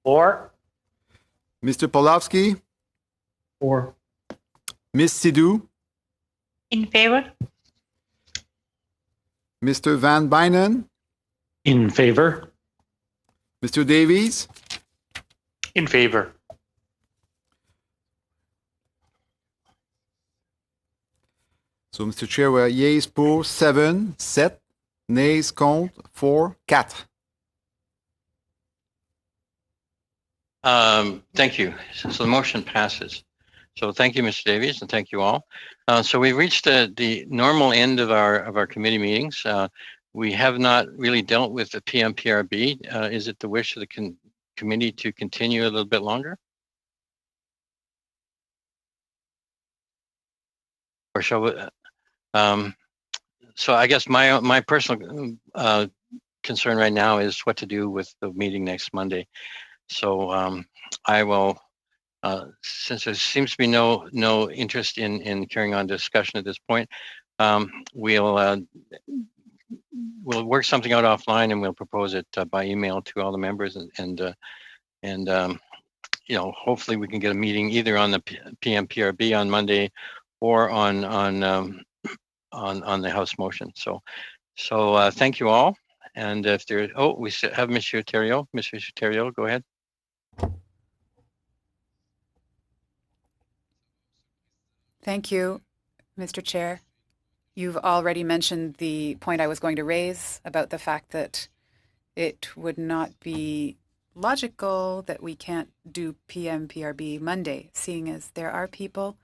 For. Mr. Polowski. For. Ms. Sidhu. In favor? Mr. Van Bynen. In favor? Mr. Davies. In favor. So, Mr. Chair, we are yeas pour 7, nays contre 4, 4. Thank you. So the motion passes. So thank you, Mr. Davies, and thank you all. So we've reached the normal end of our committee meetings. We have not really dealt with the PMPRB. Is it the wish of the committee to continue a little bit longer? Or shall we? So I guess my personal concern right now is what to do with the meeting next Monday. So I will, since there seems to be no interest in carrying on discussion at this point, we'll work something out offline, and we'll propose it by email to all the members, and hopefully we can get a meeting either on the PMPRB on Monday or on the House motion. So thank you all. And if there, we have Monsieur Thériault. Monsieur Thériault, go ahead. Thank you, Mr. Chair. You've already mentioned the point I was going to raise about the fact that it would not be logical that we can't do PMPRB Monday, seeing as there are people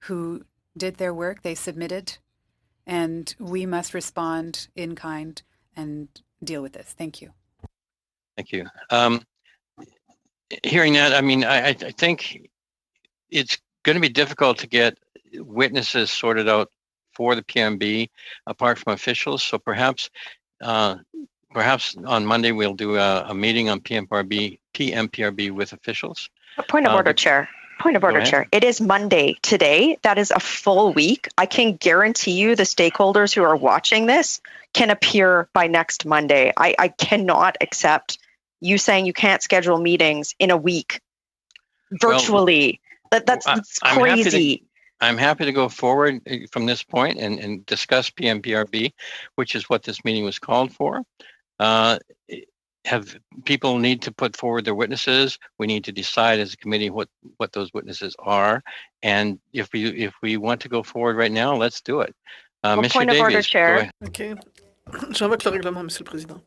who did their work, they submitted, and we must respond in kind and deal with this. Thank you. Thank you. Hearing that, I mean, I think it's going to be difficult to get witnesses sorted out for the PMB apart from officials. So perhaps on Monday we'll do a meeting on PMPRB with officials. A point of order, Chair. Point of order, Chair. It is Monday today. That is a full week. I can guarantee you the stakeholders who are watching this can appear by next Monday. I cannot accept you saying you can't schedule meetings in a week virtually. Well, that's crazy. I'm happy to go forward from this point and discuss PMPRB, which is what this meeting was called for. Have people need to put forward their witnesses. We need to decide as a committee what those witnesses are. And if we want to go forward right now, let's do it. Mr. Point Davies, of order, Chair. OK. J'invoque le règlement, Monsieur le Président.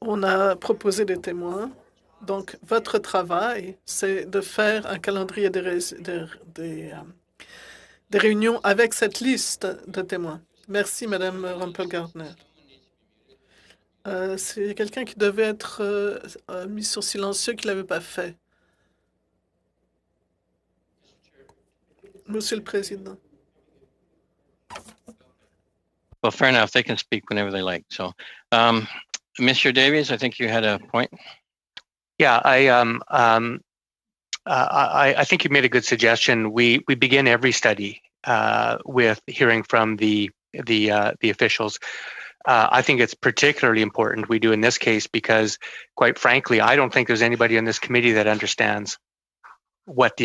On a proposé des témoins. Donc, votre travail, c'est de faire un calendrier des réunions avec cette liste de témoins. Merci, Madame Rumpel-Gardner. C'est quelqu'un qui devait être mis sur silencieux qui ne l'avait pas fait. Monsieur le Président. Well, fair enough. They can speak whenever they like. So, Mr. Davies, I think you had a point. Yeah, I think you made a good suggestion. We begin every study with hearing from the officials. I think it's particularly important we do in this case because, quite frankly, I don't think there's anybody on this committee that understands what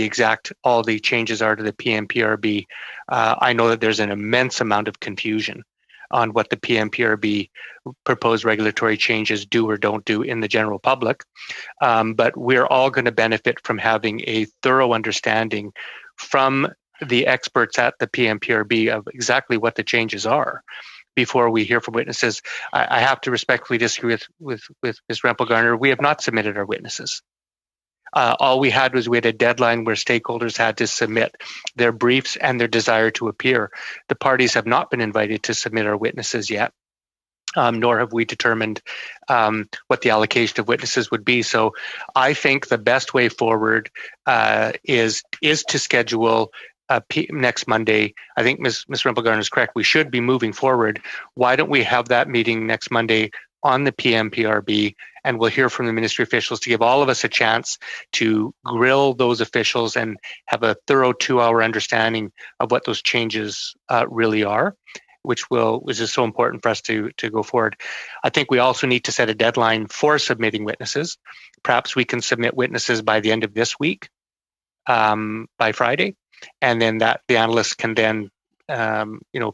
all the changes are to the PMPRB. I know that there's an immense amount of confusion on what the PMPRB proposed regulatory changes do or don't do in the general public. But we're all going to benefit from having a thorough understanding from the experts at the PMPRB of exactly what the changes are before we hear from witnesses. I have to respectfully disagree with Ms. Rumpel-Gardner. We have not submitted our witnesses. All we had a deadline where stakeholders had to submit their briefs and their desire to appear. The parties have not been invited to submit our witnesses yet, nor have we determined what the allocation of witnesses would be. So I think the best way forward is to schedule next Monday. I think Ms. Rumpel-Gardner is correct. We should be moving forward. Why don't we have that meeting next Monday on the PMPRB, and we'll hear from the ministry officials to give all of us a chance to grill those officials and have a thorough 2-hour understanding of what those changes really are, which is so important for us to go forward. I think we also need to set a deadline for submitting witnesses. Perhaps we can submit witnesses by the end of this week, by Friday, and then that the analysts can then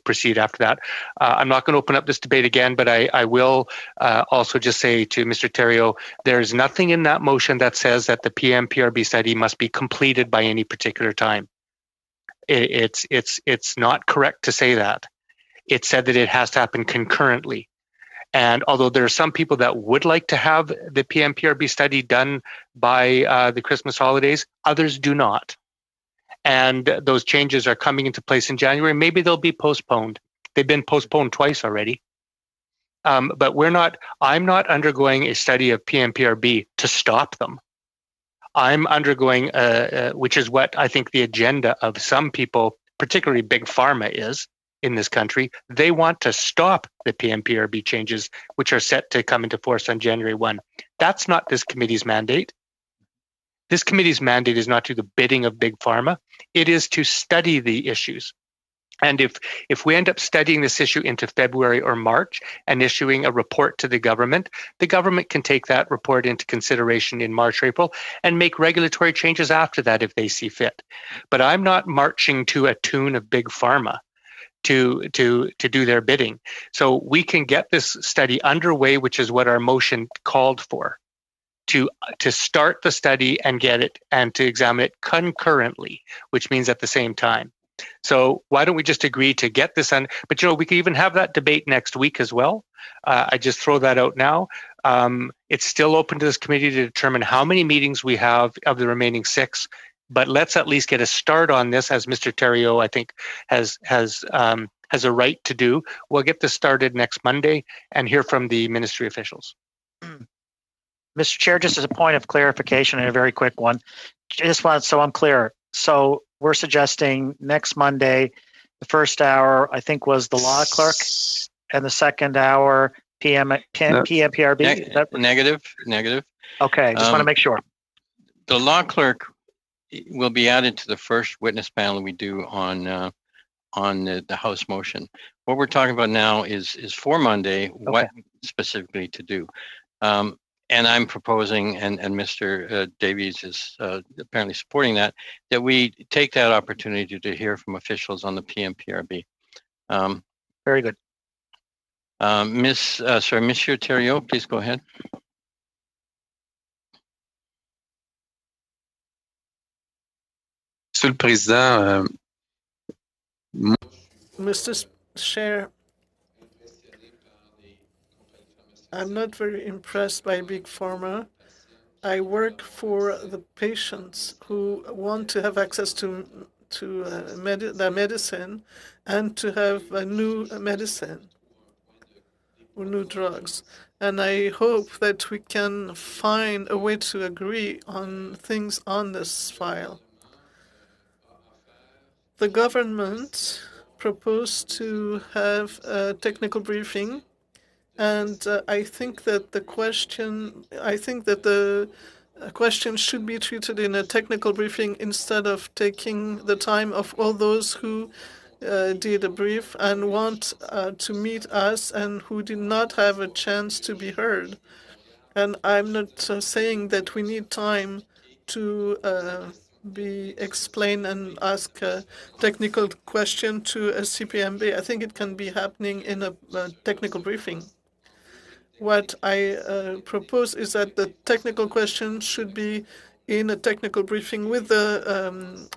proceed after that. I'm not going to open up this debate again, but I will also just say to Mr. Theriault, there's nothing in that motion that says that the PMPRB study must be completed by any particular time. It's not correct to say that. It said that it has to happen concurrently. And although there are some people that would like to have the PMPRB study done by the Christmas holidays, others do not. And those changes are coming into place in January. Maybe they'll be postponed. They've been postponed twice already. But I'm not undergoing a study of PMPRB to stop them. I'm undergoing, which is what I think the agenda of some people, particularly Big Pharma, is in this country. They want to stop the PMPRB changes, which are set to come into force on January 1. That's not this committee's mandate. This committee's mandate is not to do the bidding of Big Pharma. It is to study the issues. And if we end up studying this issue into February or March and issuing a report to the government can take that report into consideration in March or April and make regulatory changes after that if they see fit. But I'm not marching to a tune of Big Pharma to do their bidding. So we can get this study underway, which is what our motion called for. To start the study and get it and to examine it concurrently, which means at the same time. So why don't we just agree to get this on? But we could even have that debate next week as well. I just throw that out now. It's still open to this committee to determine how many meetings we have of the remaining 6. But let's at least get a start on this, as Mr. Theriault, I think, has a right to do. We'll get this started next Monday and hear from the ministry officials. Mr. Chair, just as a point of clarification and a very quick one, just want so I'm clear. So we're suggesting next Monday, the first hour, I think, was the law clerk, and the second hour, PMPRB? Negative. Okay, just want to make sure. The law clerk will be added to the first witness panel we do on the House motion. What we're talking about now is for Monday, what specifically to do. And I'm proposing, and Mr. Davies is apparently supporting that we take that opportunity to hear from officials on the PMPRB. Very good. Monsieur Thériault, please go ahead. Monsieur le Président, Mr. Chair, I'm not very impressed by Big Pharma. I work for the patients who want to have access to their medicine and to have a new medicine or new drugs. And I hope that we can find a way to agree on things on this file. The government proposed to have a technical briefing, and I think that the question should be treated in a technical briefing instead of taking the time of all those who did a brief and want to meet us and who did not have a chance to be heard. And I'm not saying that we need time to be explained and ask a technical question to a CPMB. I think it can be happening in a technical briefing. What I propose is that the technical question should be in a technical briefing with the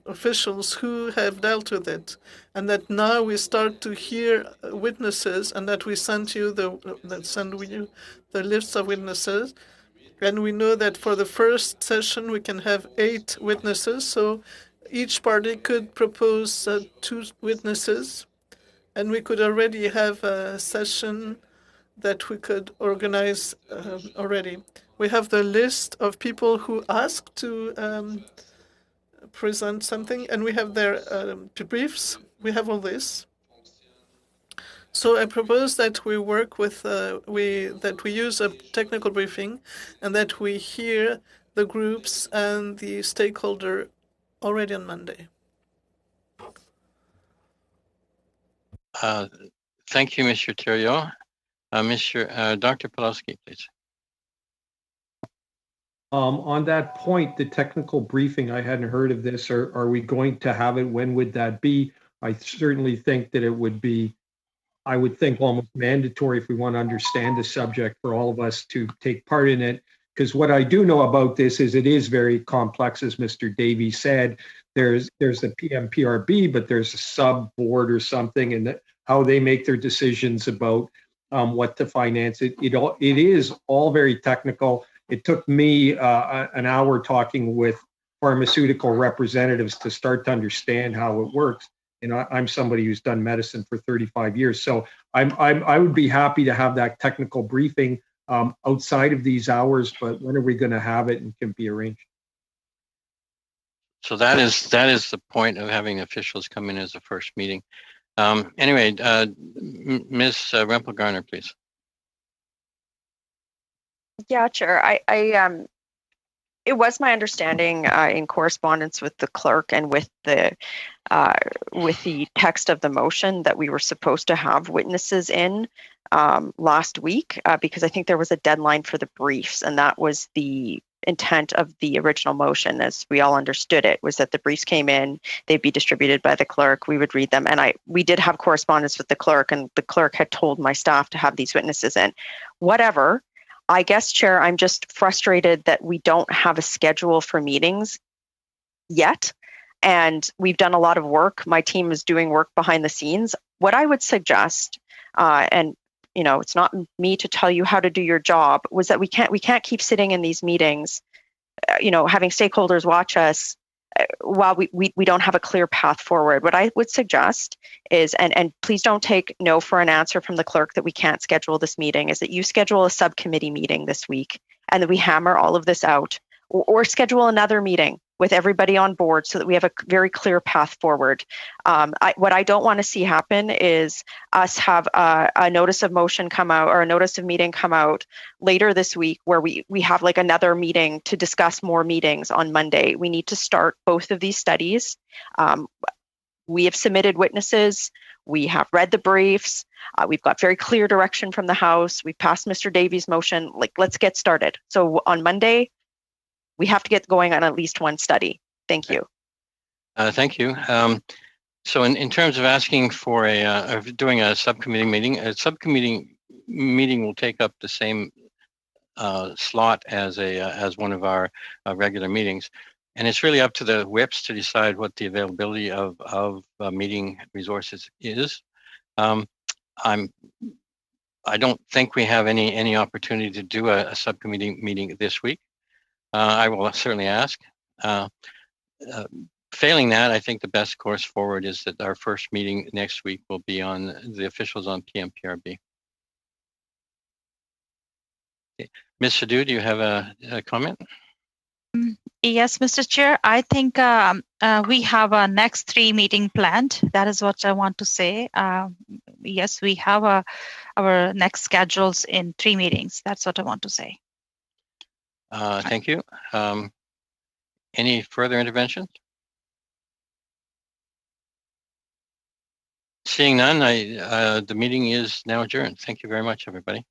officials who have dealt with it, and that now we start to hear witnesses, and that we send you the list of witnesses. And we know that for the first session, we can have 8 witnesses. So each party could propose 2 witnesses. And we could already have a session that we could organize already. We have the list of people who asked to present something, and we have their briefs. We have all this. So I propose that we work with that we use a technical briefing, and that we hear the groups and the stakeholder already on Monday. Thank you, Mr. Thériault. Dr. Pawlowski, please. On that point, the technical briefing, I hadn't heard of this. Are we going to have it? When would that be? I certainly think that it would be, I would think, almost mandatory if we want to understand the subject for all of us to take part in it. Because what I do know about this is it is very complex, as Mr. Davies said. There's the PMPRB, but there's a sub board or something, and how they make their decisions about what to finance. It is all very technical. It took me an hour talking with pharmaceutical representatives to start to understand how it works. And I'm somebody who's done medicine for 35 years. So I would be happy to have that technical briefing outside of these hours, but when are we going to have it and can be arranged? So that is the point of having officials come in as a first meeting. Anyway, Ms. Rempel-Garner, please. Yeah, Chair. It was my understanding in correspondence with the clerk and with the text of the motion that we were supposed to have witnesses in last week because I think there was a deadline for the briefs, and that was the intent of the original motion, as we all understood it, was that the briefs came in, they'd be distributed by the clerk, we would read them, and we did have correspondence with the clerk, and the clerk had told my staff to have these witnesses in. Whatever. I guess, Chair, I'm just frustrated that we don't have a schedule for meetings yet. And we've done a lot of work. My team is doing work behind the scenes. What I would suggest, and it's not me to tell you how to do your job, was that we can't keep sitting in these meetings, having stakeholders watch us while we don't have a clear path forward. What I would suggest is, and please don't take no for an answer from the clerk that we can't schedule this meeting, is that you schedule a subcommittee meeting this week and that we hammer all of this out, or schedule another meeting with everybody on board so that we have a very clear path forward. What I don't want to see happen is us have a notice of motion come out, or a notice of meeting come out later this week, where we have like another meeting to discuss more meetings on Monday. We need to start both of these studies. We have submitted witnesses. We have read the briefs. We've got very clear direction from the House. We've passed Mr. Davies' motion. Like, let's get started. So on Monday, we have to get going on at least one study. Thank you. Thank you. So in terms of asking for of doing a subcommittee meeting will take up the same slot as one of our regular meetings. And it's really up to the whips to decide what the availability of meeting resources is. I don't think we have any opportunity to do a subcommittee meeting this week. I will certainly ask. Failing that, I think the best course forward is that our first meeting next week will be on the officials on PMPRB. Okay. Ms. Sadhu, do you have a comment? Yes, Mr. Chair, I think we have a next 3 meeting planned. That is what I want to say. Yes, we have our next schedules in 3 meetings. That's what I want to say. Thank you. Any further interventions? Seeing none, the meeting is now adjourned. Thank you very much, everybody.